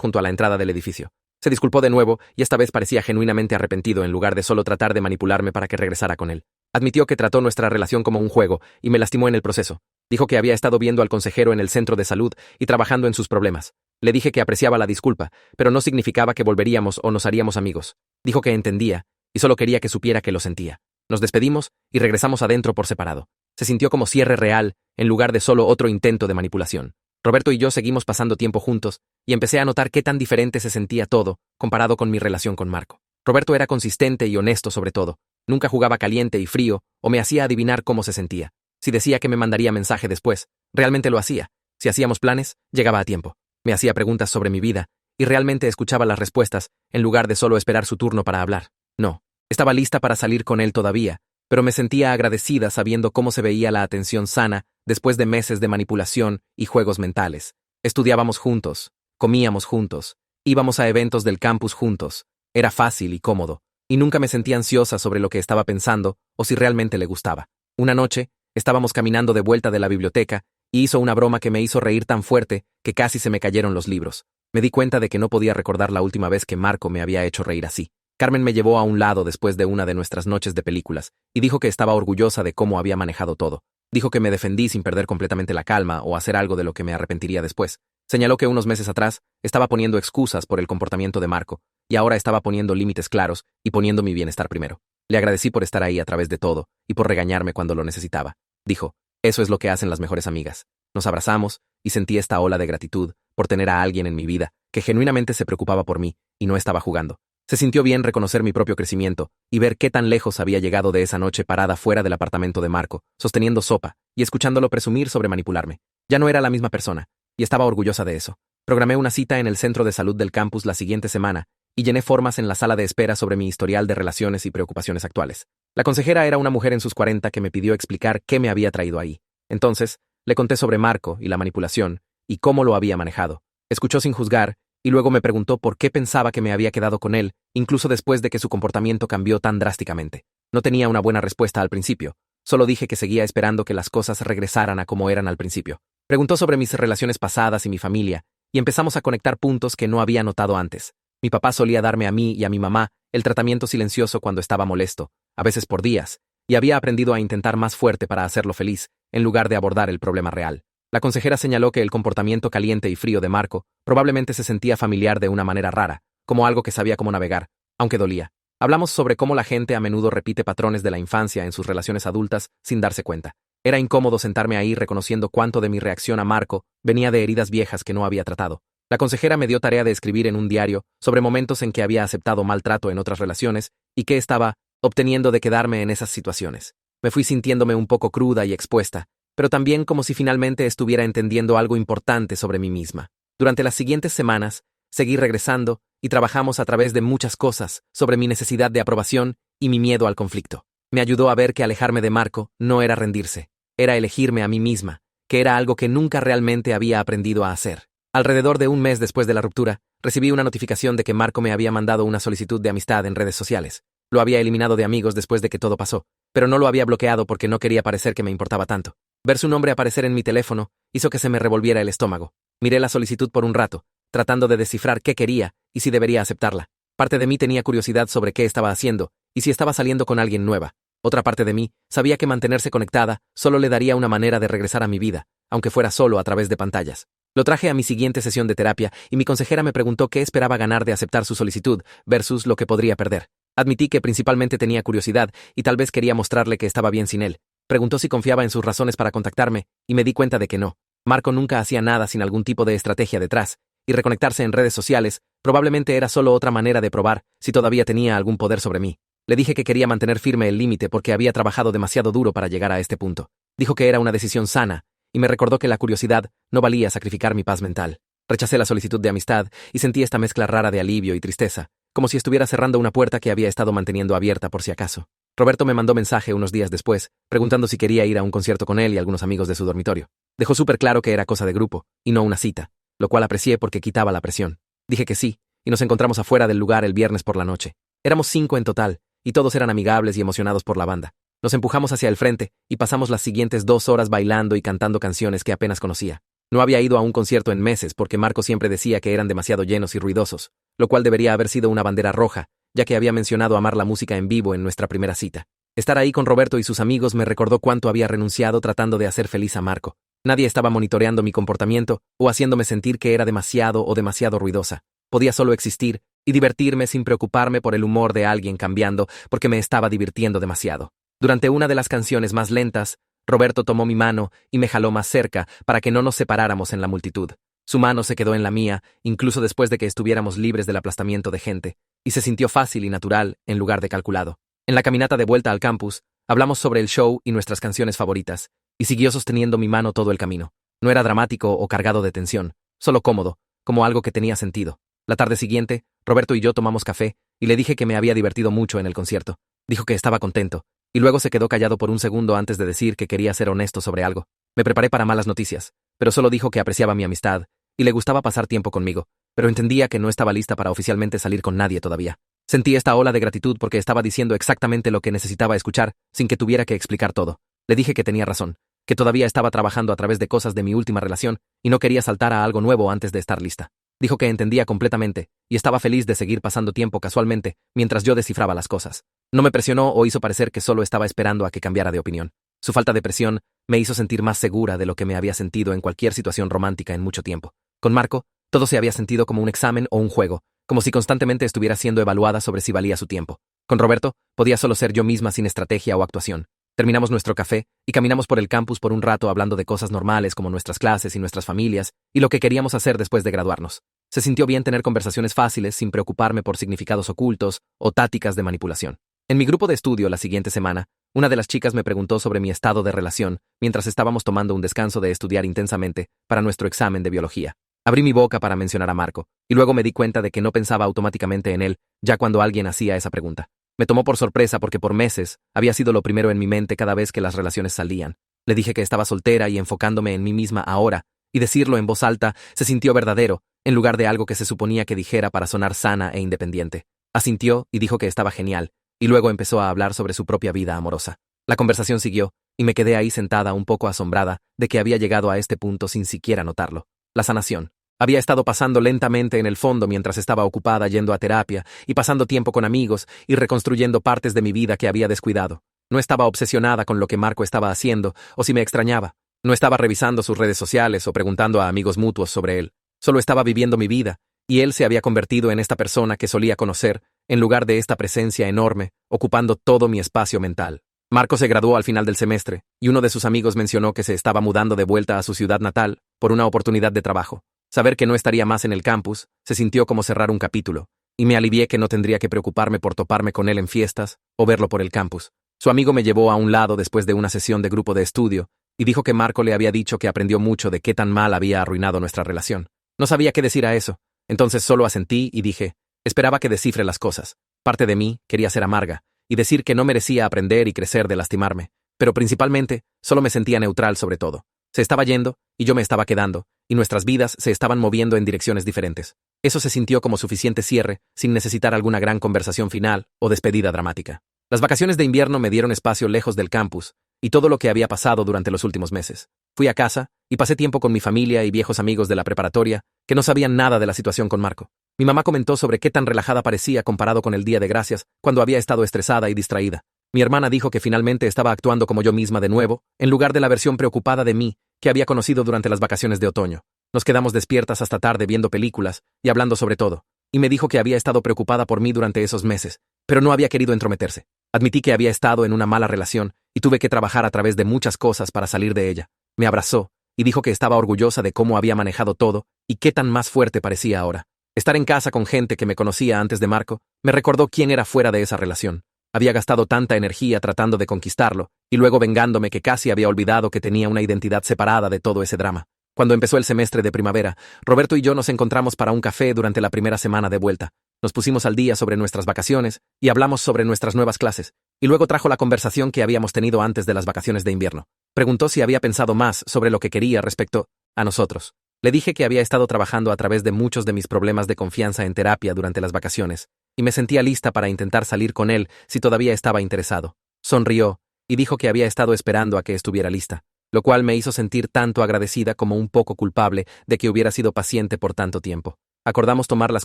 junto a la entrada del edificio. Se disculpó de nuevo y esta vez parecía genuinamente arrepentido en lugar de solo tratar de manipularme para que regresara con él. Admitió que trató nuestra relación como un juego y me lastimó en el proceso. Dijo que había estado viendo al consejero en el centro de salud y trabajando en sus problemas. Le dije que apreciaba la disculpa, pero no significaba que volveríamos o nos haríamos amigos. Dijo que entendía y solo quería que supiera que lo sentía. Nos despedimos y regresamos adentro por separado. Se sintió como cierre real en lugar de solo otro intento de manipulación. Roberto y yo seguimos pasando tiempo juntos y empecé a notar qué tan diferente se sentía todo comparado con mi relación con Marco. Roberto era consistente y honesto sobre todo. Nunca jugaba caliente y frío o me hacía adivinar cómo se sentía. Si decía que me mandaría mensaje después, realmente lo hacía. Si hacíamos planes, llegaba a tiempo. Me hacía preguntas sobre mi vida y realmente escuchaba las respuestas en lugar de solo esperar su turno para hablar. No, estaba lista para salir con él todavía, pero me sentía agradecida sabiendo cómo se veía la atención sana después de meses de manipulación y juegos mentales. Estudiábamos juntos, comíamos juntos, íbamos a eventos del campus juntos. Era fácil y cómodo, y nunca me sentía ansiosa sobre lo que estaba pensando o si realmente le gustaba. Una noche, estábamos caminando de vuelta de la biblioteca y hizo una broma que me hizo reír tan fuerte que casi se me cayeron los libros. Me di cuenta de que no podía recordar la última vez que Marco me había hecho reír así. Carmen me llevó a un lado después de una de nuestras noches de películas y dijo que estaba orgullosa de cómo había manejado todo. Dijo que me defendí sin perder completamente la calma o hacer algo de lo que me arrepentiría después. Señaló que unos meses atrás estaba poniendo excusas por el comportamiento de Marco y ahora estaba poniendo límites claros y poniendo mi bienestar primero. Le agradecí por estar ahí a través de todo y por regañarme cuando lo necesitaba. Dijo, eso es lo que hacen las mejores amigas. Nos abrazamos y sentí esta ola de gratitud por tener a alguien en mi vida que genuinamente se preocupaba por mí y no estaba jugando. Se sintió bien reconocer mi propio crecimiento y ver qué tan lejos había llegado de esa noche parada fuera del apartamento de Marco, sosteniendo sopa y escuchándolo presumir sobre manipularme. Ya no era la misma persona, y estaba orgullosa de eso. Programé una cita en el centro de salud del campus la siguiente semana y llené formas en la sala de espera sobre mi historial de relaciones y preocupaciones actuales. La consejera era una mujer en sus 40 que me pidió explicar qué me había traído ahí. Entonces, le conté sobre Marco y la manipulación y cómo lo había manejado. Escuchó sin juzgar y luego me preguntó por qué pensaba que me había quedado con él, incluso después de que su comportamiento cambió tan drásticamente. No tenía una buena respuesta al principio, solo dije que seguía esperando que las cosas regresaran a como eran al principio. Preguntó sobre mis relaciones pasadas y mi familia, y empezamos a conectar puntos que no había notado antes. Mi papá solía darme a mí y a mi mamá el tratamiento silencioso cuando estaba molesto, a veces por días, y había aprendido a intentar más fuerte para hacerlo feliz, en lugar de abordar el problema real. La consejera señaló que el comportamiento caliente y frío de Marco probablemente se sentía familiar de una manera rara, como algo que sabía cómo navegar, aunque dolía. Hablamos sobre cómo la gente a menudo repite patrones de la infancia en sus relaciones adultas sin darse cuenta. Era incómodo sentarme ahí reconociendo cuánto de mi reacción a Marco venía de heridas viejas que no había tratado. La consejera me dio tarea de escribir en un diario sobre momentos en que había aceptado maltrato en otras relaciones y qué estaba obteniendo de quedarme en esas situaciones. Me fui sintiéndome un poco cruda y expuesta, pero también como si finalmente estuviera entendiendo algo importante sobre mí misma. Durante las siguientes semanas, seguí regresando y trabajamos a través de muchas cosas sobre mi necesidad de aprobación y mi miedo al conflicto. Me ayudó a ver que alejarme de Marco no era rendirse, era elegirme a mí misma, que era algo que nunca realmente había aprendido a hacer. Alrededor de un mes después de la ruptura, recibí una notificación de que Marco me había mandado una solicitud de amistad en redes sociales. Lo había eliminado de amigos después de que todo pasó, pero no lo había bloqueado porque no quería parecer que me importaba tanto. Ver su nombre aparecer en mi teléfono hizo que se me revolviera el estómago. Miré la solicitud por un rato, tratando de descifrar qué quería y si debería aceptarla. Parte de mí tenía curiosidad sobre qué estaba haciendo y si estaba saliendo con alguien nueva. Otra parte de mí sabía que mantenerse conectada solo le daría una manera de regresar a mi vida, aunque fuera solo a través de pantallas. Lo traje a mi siguiente sesión de terapia y mi consejera me preguntó qué esperaba ganar de aceptar su solicitud versus lo que podría perder. Admití que principalmente tenía curiosidad y tal vez quería mostrarle que estaba bien sin él. Preguntó si confiaba en sus razones para contactarme y me di cuenta de que no. Marco nunca hacía nada sin algún tipo de estrategia detrás, y reconectarse en redes sociales probablemente era solo otra manera de probar si todavía tenía algún poder sobre mí. Le dije que quería mantener firme el límite porque había trabajado demasiado duro para llegar a este punto. Dijo que era una decisión sana, y me recordó que la curiosidad no valía sacrificar mi paz mental. Rechacé la solicitud de amistad y sentí esta mezcla rara de alivio y tristeza, como si estuviera cerrando una puerta que había estado manteniendo abierta por si acaso. Roberto me mandó mensaje unos días después, preguntando si quería ir a un concierto con él y algunos amigos de su dormitorio. Dejó súper claro que era cosa de grupo, y no una cita, lo cual aprecié porque quitaba la presión. Dije que sí, y nos encontramos afuera del lugar el viernes por la noche. Éramos 5 en total, y todos eran amigables y emocionados por la banda. Nos empujamos hacia el frente y pasamos las siguientes 2 horas bailando y cantando canciones que apenas conocía. No había ido a un concierto en meses porque Marco siempre decía que eran demasiado llenos y ruidosos, lo cual debería haber sido una bandera roja, ya que había mencionado amar la música en vivo en nuestra primera cita. Estar ahí con Roberto y sus amigos me recordó cuánto había renunciado tratando de hacer feliz a Marco. Nadie estaba monitoreando mi comportamiento o haciéndome sentir que era demasiado o demasiado ruidosa. Podía solo existir y divertirme sin preocuparme por el humor de alguien cambiando porque me estaba divirtiendo demasiado. Durante una de las canciones más lentas, Roberto tomó mi mano y me jaló más cerca para que no nos separáramos en la multitud. Su mano se quedó en la mía, incluso después de que estuviéramos libres del aplastamiento de gente, y se sintió fácil y natural en lugar de calculado. En la caminata de vuelta al campus, hablamos sobre el show y nuestras canciones favoritas, y siguió sosteniendo mi mano todo el camino. No era dramático o cargado de tensión, solo cómodo, como algo que tenía sentido. La tarde siguiente, Roberto y yo tomamos café, y le dije que me había divertido mucho en el concierto. Dijo que estaba contento, y luego se quedó callado por un segundo antes de decir que quería ser honesto sobre algo. Me preparé para malas noticias, pero solo dijo que apreciaba mi amistad, y le gustaba pasar tiempo conmigo, pero entendía que no estaba lista para oficialmente salir con nadie todavía. Sentí esta ola de gratitud porque estaba diciendo exactamente lo que necesitaba escuchar, sin que tuviera que explicar todo. Le dije que tenía razón, que todavía estaba trabajando a través de cosas de mi última relación, y no quería saltar a algo nuevo antes de estar lista. Dijo que entendía completamente, y estaba feliz de seguir pasando tiempo casualmente, mientras yo descifraba las cosas. No me presionó o hizo parecer que solo estaba esperando a que cambiara de opinión. Su falta de presión me hizo sentir más segura de lo que me había sentido en cualquier situación romántica en mucho tiempo. Con Marco, todo se había sentido como un examen o un juego, como si constantemente estuviera siendo evaluada sobre si valía su tiempo. Con Roberto, podía solo ser yo misma sin estrategia o actuación. Terminamos nuestro café y caminamos por el campus por un rato hablando de cosas normales como nuestras clases y nuestras familias y lo que queríamos hacer después de graduarnos. Se sintió bien tener conversaciones fáciles sin preocuparme por significados ocultos o tácticas de manipulación. En mi grupo de estudio la siguiente semana, una de las chicas me preguntó sobre mi estado de relación mientras estábamos tomando un descanso de estudiar intensamente para nuestro examen de biología. Abrí mi boca para mencionar a Marco, y luego me di cuenta de que no pensaba automáticamente en él, ya cuando alguien hacía esa pregunta. Me tomó por sorpresa porque por meses había sido lo primero en mi mente cada vez que las relaciones salían. Le dije que estaba soltera y enfocándome en mí misma ahora, y decirlo en voz alta se sintió verdadero, en lugar de algo que se suponía que dijera para sonar sana e independiente. Asintió y dijo que estaba genial, y luego empezó a hablar sobre su propia vida amorosa. La conversación siguió, y me quedé ahí sentada un poco asombrada de que había llegado a este punto sin siquiera notarlo. La sanación. Había estado pasando lentamente en el fondo mientras estaba ocupada yendo a terapia y pasando tiempo con amigos y reconstruyendo partes de mi vida que había descuidado. No estaba obsesionada con lo que Marco estaba haciendo o si me extrañaba. No estaba revisando sus redes sociales o preguntando a amigos mutuos sobre él. Solo estaba viviendo mi vida, y él se había convertido en esta persona que solía conocer, en lugar de esta presencia enorme, ocupando todo mi espacio mental. Marco se graduó al final del semestre, y uno de sus amigos mencionó que se estaba mudando de vuelta a su ciudad natal por una oportunidad de trabajo. Saber que no estaría más en el campus se sintió como cerrar un capítulo, y me alivié que no tendría que preocuparme por toparme con él en fiestas o verlo por el campus. Su amigo me llevó a un lado después de una sesión de grupo de estudio y dijo que Marco le había dicho que aprendió mucho de qué tan mal había arruinado nuestra relación. No sabía qué decir a eso, entonces solo asentí y dije, esperaba que descifre las cosas. Parte de mí quería ser amarga y decir que no merecía aprender y crecer de lastimarme, pero principalmente solo me sentía neutral sobre todo. Se estaba yendo y yo me estaba quedando, y nuestras vidas se estaban moviendo en direcciones diferentes. Eso se sintió como suficiente cierre, sin necesitar alguna gran conversación final o despedida dramática. Las vacaciones de invierno me dieron espacio lejos del campus y todo lo que había pasado durante los últimos meses. Fui a casa y pasé tiempo con mi familia y viejos amigos de la preparatoria que no sabían nada de la situación con Marco. Mi mamá comentó sobre qué tan relajada parecía comparado con el Día de Gracias, cuando había estado estresada y distraída. Mi hermana dijo que finalmente estaba actuando como yo misma de nuevo, en lugar de la versión preocupada de mí que había conocido durante las vacaciones de otoño. Nos quedamos despiertas hasta tarde viendo películas y hablando sobre todo, y me dijo que había estado preocupada por mí durante esos meses, pero no había querido entrometerse. Admití que había estado en una mala relación y tuve que trabajar a través de muchas cosas para salir de ella. Me abrazó y dijo que estaba orgullosa de cómo había manejado todo y qué tan más fuerte parecía ahora. Estar en casa con gente que me conocía antes de Marco me recordó quién era fuera de esa relación. Había gastado tanta energía tratando de conquistarlo y luego vengándome que casi había olvidado que tenía una identidad separada de todo ese drama. Cuando empezó el semestre de primavera, Roberto y yo nos encontramos para un café durante la primera semana de vuelta. Nos pusimos al día sobre nuestras vacaciones y hablamos sobre nuestras nuevas clases, y luego trajo la conversación que habíamos tenido antes de las vacaciones de invierno. Preguntó si había pensado más sobre lo que quería respecto a nosotros. Le dije que había estado trabajando a través de muchos de mis problemas de confianza en terapia durante las vacaciones, y me sentía lista para intentar salir con él si todavía estaba interesado. Sonrió y dijo que había estado esperando a que estuviera lista, lo cual me hizo sentir tanto agradecida como un poco culpable de que hubiera sido paciente por tanto tiempo. Acordamos tomar las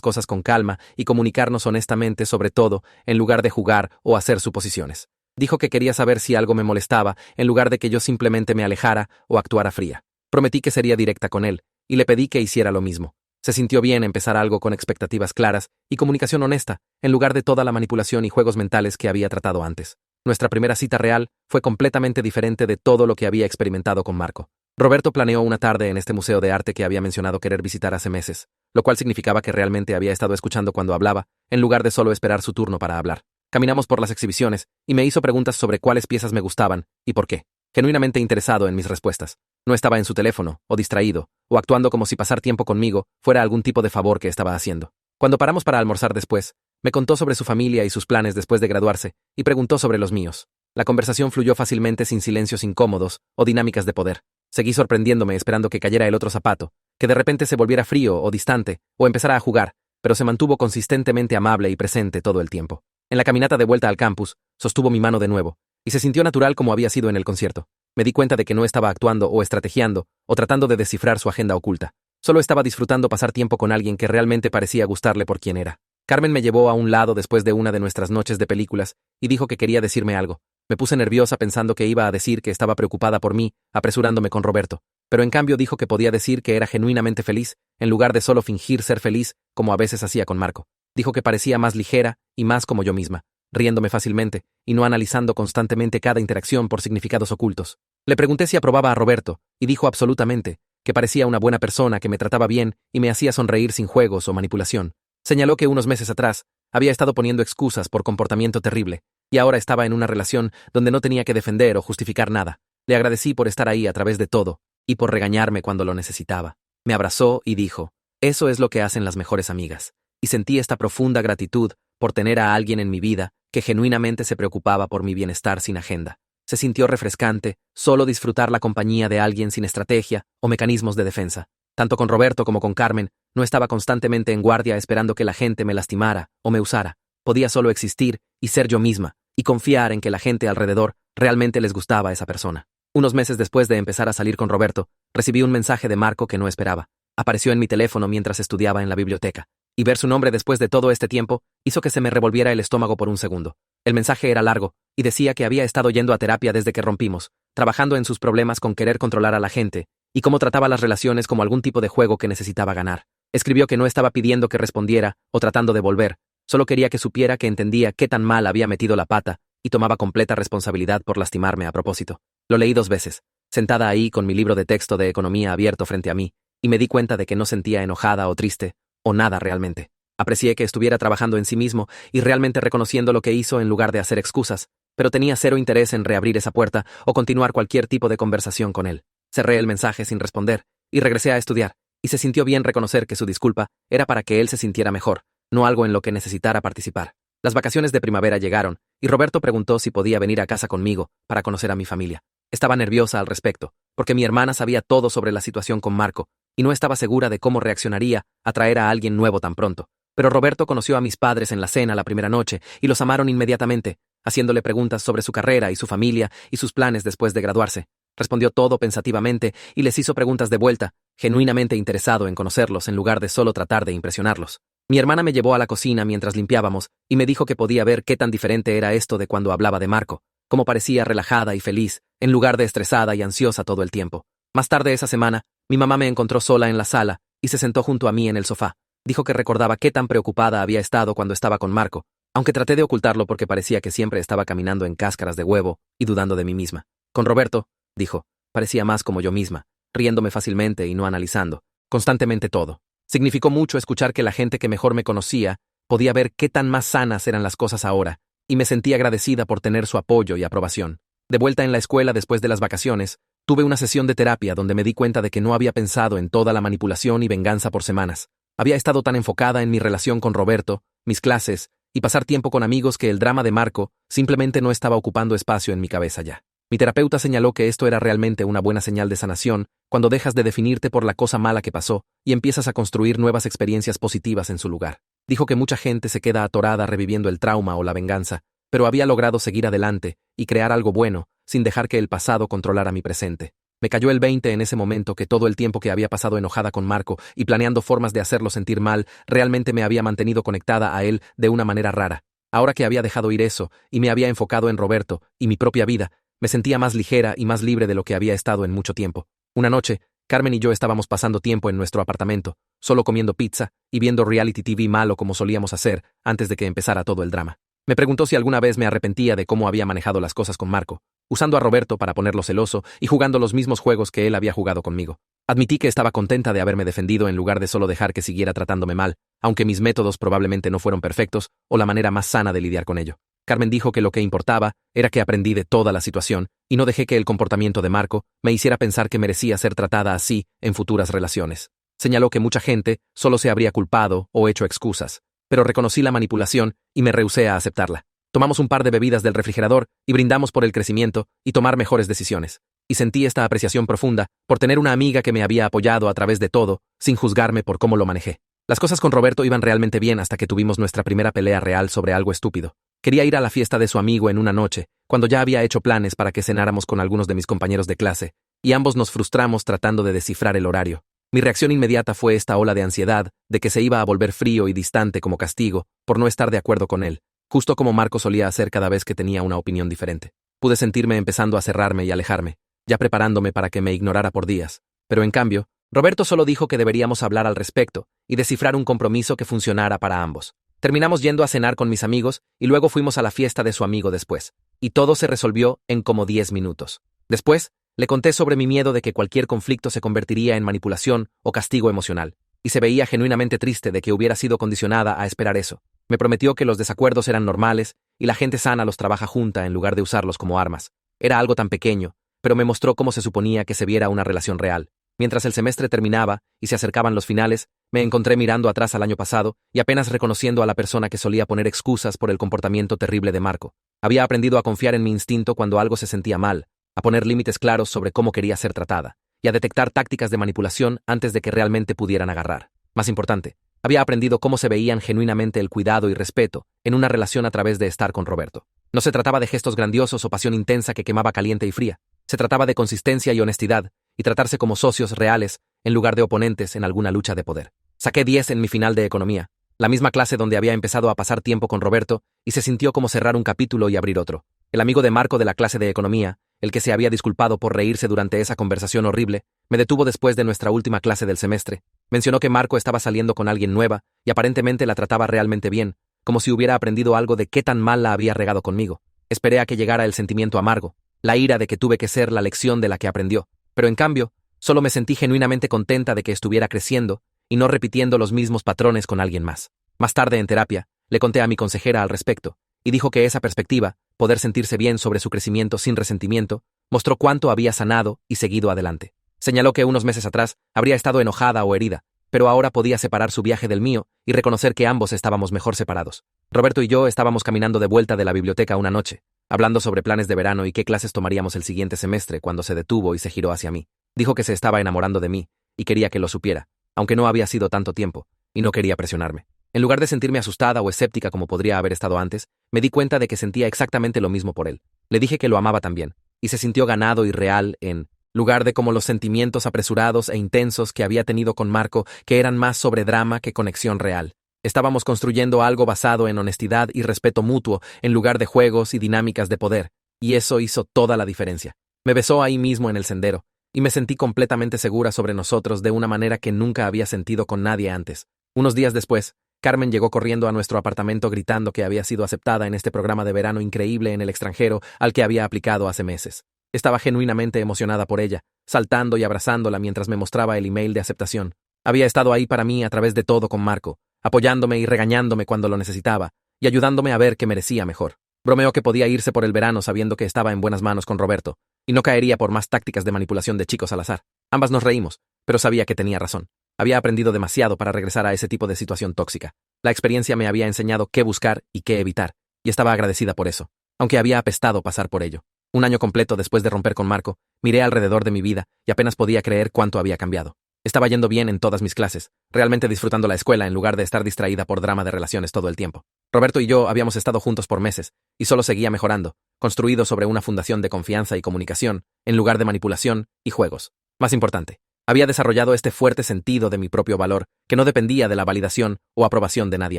cosas con calma y comunicarnos honestamente sobre todo, en lugar de jugar o hacer suposiciones. Dijo que quería saber si algo me molestaba, en lugar de que yo simplemente me alejara o actuara fría. Prometí que sería directa con él, y le pedí que hiciera lo mismo. Se sintió bien empezar algo con expectativas claras y comunicación honesta, en lugar de toda la manipulación y juegos mentales que había tratado antes. Nuestra primera cita real fue completamente diferente de todo lo que había experimentado con Marco. Roberto planeó una tarde en este museo de arte que había mencionado querer visitar hace meses, lo cual significaba que realmente había estado escuchando cuando hablaba, en lugar de solo esperar su turno para hablar. Caminamos por las exhibiciones, y me hizo preguntas sobre cuáles piezas me gustaban y por qué. Genuinamente interesado en mis respuestas. No estaba en su teléfono, o distraído, o actuando como si pasar tiempo conmigo fuera algún tipo de favor que estaba haciendo. Cuando paramos para almorzar después, me contó sobre su familia y sus planes después de graduarse, y preguntó sobre los míos. La conversación fluyó fácilmente sin silencios incómodos o dinámicas de poder. Seguí sorprendiéndome esperando que cayera el otro zapato, que de repente se volviera frío o distante, o empezara a jugar, pero se mantuvo consistentemente amable y presente todo el tiempo. En la caminata de vuelta al campus, sostuvo mi mano de nuevo, y se sintió natural como había sido en el concierto. Me di cuenta de que no estaba actuando o estrategiando, o tratando de descifrar su agenda oculta. Solo estaba disfrutando pasar tiempo con alguien que realmente parecía gustarle por quien era. Carmen me llevó a un lado después de una de nuestras noches de películas, y dijo que quería decirme algo. Me puse nerviosa pensando que iba a decir que estaba preocupada por mí, apresurándome con Roberto, pero en cambio dijo que podía decir que era genuinamente feliz, en lugar de solo fingir ser feliz, como a veces hacía con Marco. Dijo que parecía más ligera y más como yo misma, riéndome fácilmente, y no analizando constantemente cada interacción por significados ocultos. Le pregunté si aprobaba a Roberto, y dijo absolutamente, que parecía una buena persona que me trataba bien y me hacía sonreír sin juegos o manipulación. Señaló que unos meses atrás había estado poniendo excusas por comportamiento terrible, y ahora estaba en una relación donde no tenía que defender o justificar nada. Le agradecí por estar ahí a través de todo, y por regañarme cuando lo necesitaba. Me abrazó y dijo, eso es lo que hacen las mejores amigas. Y sentí esta profunda gratitud por tener a alguien en mi vida que genuinamente se preocupaba por mi bienestar sin agenda. Se sintió refrescante solo disfrutar la compañía de alguien sin estrategia o mecanismos de defensa. Tanto con Roberto como con Carmen, no estaba constantemente en guardia esperando que la gente me lastimara o me usara. Podía solo existir y ser yo misma, y confiar en que la gente alrededor realmente les gustaba a esa persona. Unos meses después de empezar a salir con Roberto, recibí un mensaje de Marco que no esperaba. Apareció en mi teléfono mientras estudiaba en la biblioteca, y ver su nombre después de todo este tiempo hizo que se me revolviera el estómago por un segundo. El mensaje era largo, y decía que había estado yendo a terapia desde que rompimos, trabajando en sus problemas con querer controlar a la gente, y cómo trataba las relaciones como algún tipo de juego que necesitaba ganar. Escribió que no estaba pidiendo que respondiera o tratando de volver, solo quería que supiera que entendía qué tan mal había metido la pata y tomaba completa responsabilidad por lastimarme a propósito. Lo leí 2 veces, sentada ahí con mi libro de texto de economía abierto frente a mí, y me di cuenta de que no sentía enojada o triste, o nada realmente. Aprecié que estuviera trabajando en sí mismo y realmente reconociendo lo que hizo en lugar de hacer excusas, pero tenía cero interés en reabrir esa puerta o continuar cualquier tipo de conversación con él. Cerré el mensaje sin responder y regresé a estudiar, y se sintió bien reconocer que su disculpa era para que él se sintiera mejor, no algo en lo que necesitara participar. Las vacaciones de primavera llegaron, y Roberto preguntó si podía venir a casa conmigo para conocer a mi familia. Estaba nerviosa al respecto, porque mi hermana sabía todo sobre la situación con Marco, y no estaba segura de cómo reaccionaría a traer a alguien nuevo tan pronto. Pero Roberto conoció a mis padres en la cena la primera noche, y los amaron inmediatamente, haciéndole preguntas sobre su carrera y su familia y sus planes después de graduarse. Respondió todo pensativamente y les hizo preguntas de vuelta, genuinamente interesado en conocerlos en lugar de solo tratar de impresionarlos. Mi hermana me llevó a la cocina mientras limpiábamos y me dijo que podía ver qué tan diferente era esto de cuando hablaba de Marco, cómo parecía relajada y feliz, en lugar de estresada y ansiosa todo el tiempo. Más tarde esa semana, mi mamá me encontró sola en la sala y se sentó junto a mí en el sofá. Dijo que recordaba qué tan preocupada había estado cuando estaba con Marco, aunque traté de ocultarlo porque parecía que siempre estaba caminando en cáscaras de huevo y dudando de mí misma. Con Roberto, dijo, parecía más como yo misma, riéndome fácilmente y no analizando, constantemente todo. Significó mucho escuchar que la gente que mejor me conocía podía ver qué tan más sanas eran las cosas ahora, y me sentí agradecida por tener su apoyo y aprobación. De vuelta en la escuela después de las vacaciones, tuve una sesión de terapia donde me di cuenta de que no había pensado en toda la manipulación y venganza por semanas. Había estado tan enfocada en mi relación con Roberto, mis clases, y pasar tiempo con amigos que el drama de Marco simplemente no estaba ocupando espacio en mi cabeza ya. Mi terapeuta señaló que esto era realmente una buena señal de sanación cuando dejas de definirte por la cosa mala que pasó y empiezas a construir nuevas experiencias positivas en su lugar. Dijo que mucha gente se queda atorada reviviendo el trauma o la venganza, pero había logrado seguir adelante y crear algo bueno, sin dejar que el pasado controlara mi presente. Me cayó el 20 en ese momento que todo el tiempo que había pasado enojada con Marco y planeando formas de hacerlo sentir mal, realmente me había mantenido conectada a él de una manera rara. Ahora que había dejado ir eso y me había enfocado en Roberto y mi propia vida, me sentía más ligera y más libre de lo que había estado en mucho tiempo. Una noche, Carmen y yo estábamos pasando tiempo en nuestro apartamento, solo comiendo pizza y viendo reality TV malo como solíamos hacer antes de que empezara todo el drama. Me preguntó si alguna vez me arrepentía de cómo había manejado las cosas con Marco, usando a Roberto para ponerlo celoso y jugando los mismos juegos que él había jugado conmigo. Admití que estaba contenta de haberme defendido en lugar de solo dejar que siguiera tratándome mal, aunque mis métodos probablemente no fueron perfectos o la manera más sana de lidiar con ello. Carmen dijo que lo que importaba era que aprendí de toda la situación y no dejé que el comportamiento de Marco me hiciera pensar que merecía ser tratada así en futuras relaciones. Señaló que mucha gente solo se habría culpado o hecho excusas, pero reconocí la manipulación y me rehusé a aceptarla. Tomamos un par de bebidas del refrigerador y brindamos por el crecimiento y tomar mejores decisiones. Y sentí esta apreciación profunda por tener una amiga que me había apoyado a través de todo, sin juzgarme por cómo lo manejé. Las cosas con Roberto iban realmente bien hasta que tuvimos nuestra primera pelea real sobre algo estúpido. Quería ir a la fiesta de su amigo en una noche, cuando ya había hecho planes para que cenáramos con algunos de mis compañeros de clase, y ambos nos frustramos tratando de descifrar el horario. Mi reacción inmediata fue esta ola de ansiedad, de que se iba a volver frío y distante como castigo, por no estar de acuerdo con él, justo como Marco solía hacer cada vez que tenía una opinión diferente. Pude sentirme empezando a cerrarme y alejarme, ya preparándome para que me ignorara por días. Pero en cambio, Roberto solo dijo que deberíamos hablar al respecto y descifrar un compromiso que funcionara para ambos. Terminamos yendo a cenar con mis amigos y luego fuimos a la fiesta de su amigo después. Y todo se resolvió en como 10 minutos. Después, le conté sobre mi miedo de que cualquier conflicto se convertiría en manipulación o castigo emocional, y se veía genuinamente triste de que hubiera sido condicionada a esperar eso. Me prometió que los desacuerdos eran normales y la gente sana los trabaja junta en lugar de usarlos como armas. Era algo tan pequeño, pero me mostró cómo se suponía que se viera una relación real. Mientras el semestre terminaba y se acercaban los finales, me encontré mirando atrás al año pasado y apenas reconociendo a la persona que solía poner excusas por el comportamiento terrible de Marco. Había aprendido a confiar en mi instinto cuando algo se sentía mal, a poner límites claros sobre cómo quería ser tratada, y a detectar tácticas de manipulación antes de que realmente pudieran agarrar. Más importante, había aprendido cómo se veían genuinamente el cuidado y respeto en una relación a través de estar con Roberto. No se trataba de gestos grandiosos o pasión intensa que quemaba caliente y fría. Se trataba de consistencia y honestidad, y tratarse como socios reales en lugar de oponentes en alguna lucha de poder. Saqué 10 en mi final de economía, la misma clase donde había empezado a pasar tiempo con Roberto, y se sintió como cerrar un capítulo y abrir otro. El amigo de Marco de la clase de economía, el que se había disculpado por reírse durante esa conversación horrible, me detuvo después de nuestra última clase del semestre. Mencionó que Marco estaba saliendo con alguien nueva y aparentemente la trataba realmente bien, como si hubiera aprendido algo de qué tan mal la había regado conmigo. Esperé a que llegara el sentimiento amargo, la ira de que tuve que ser la lección de la que aprendió, pero en cambio, solo me sentí genuinamente contenta de que estuviera creciendo y no repitiendo los mismos patrones con alguien más. Más tarde en terapia, le conté a mi consejera al respecto, y dijo que esa perspectiva, poder sentirse bien sobre su crecimiento sin resentimiento, mostró cuánto había sanado y seguido adelante. Señaló que unos meses atrás habría estado enojada o herida, pero ahora podía separar su viaje del mío y reconocer que ambos estábamos mejor separados. Roberto y yo estábamos caminando de vuelta de la biblioteca una noche, hablando sobre planes de verano y qué clases tomaríamos el siguiente semestre cuando se detuvo y se giró hacia mí. Dijo que se estaba enamorando de mí y quería que lo supiera, aunque no había sido tanto tiempo, y no quería presionarme. En lugar de sentirme asustada o escéptica como podría haber estado antes, me di cuenta de que sentía exactamente lo mismo por él. Le dije que lo amaba también, y se sintió ganado y real en lugar de como los sentimientos apresurados e intensos que había tenido con Marco, que eran más sobre drama que conexión real. Estábamos construyendo algo basado en honestidad y respeto mutuo, en lugar de juegos y dinámicas de poder, y eso hizo toda la diferencia. Me besó ahí mismo en el sendero, y me sentí completamente segura sobre nosotros de una manera que nunca había sentido con nadie antes. Unos días después, Carmen llegó corriendo a nuestro apartamento gritando que había sido aceptada en este programa de verano increíble en el extranjero al que había aplicado hace meses. Estaba genuinamente emocionada por ella, saltando y abrazándola mientras me mostraba el email de aceptación. Había estado ahí para mí a través de todo con Marco, apoyándome y regañándome cuando lo necesitaba, y ayudándome a ver que merecía mejor. Bromeó que podía irse por el verano sabiendo que estaba en buenas manos con Roberto, y no caería por más tácticas de manipulación de chicos al azar. Ambas nos reímos, pero sabía que tenía razón. Había aprendido demasiado para regresar a ese tipo de situación tóxica. La experiencia me había enseñado qué buscar y qué evitar, y estaba agradecida por eso, aunque había apestado pasar por ello. Un año completo después de romper con Marco, miré alrededor de mi vida y apenas podía creer cuánto había cambiado. Estaba yendo bien en todas mis clases, realmente disfrutando la escuela en lugar de estar distraída por drama de relaciones todo el tiempo. Roberto y yo habíamos estado juntos por meses, y solo seguía mejorando, construido sobre una fundación de confianza y comunicación, en lugar de manipulación y juegos. Más importante, había desarrollado este fuerte sentido de mi propio valor, que no dependía de la validación o aprobación de nadie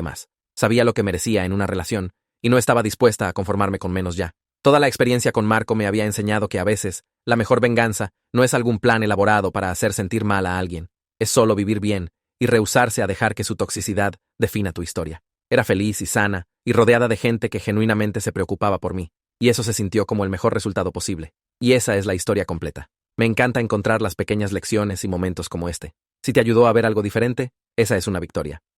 más. Sabía lo que merecía en una relación, y no estaba dispuesta a conformarme con menos ya. Toda la experiencia con Marco me había enseñado que a veces, la mejor venganza no es algún plan elaborado para hacer sentir mal a alguien, es solo vivir bien y rehusarse a dejar que su toxicidad defina tu historia. Era feliz y sana, y rodeada de gente que genuinamente se preocupaba por mí, y eso se sintió como el mejor resultado posible. Y esa es la historia completa. Me encanta encontrar las pequeñas lecciones y momentos como este. Si te ayudó a ver algo diferente, esa es una victoria.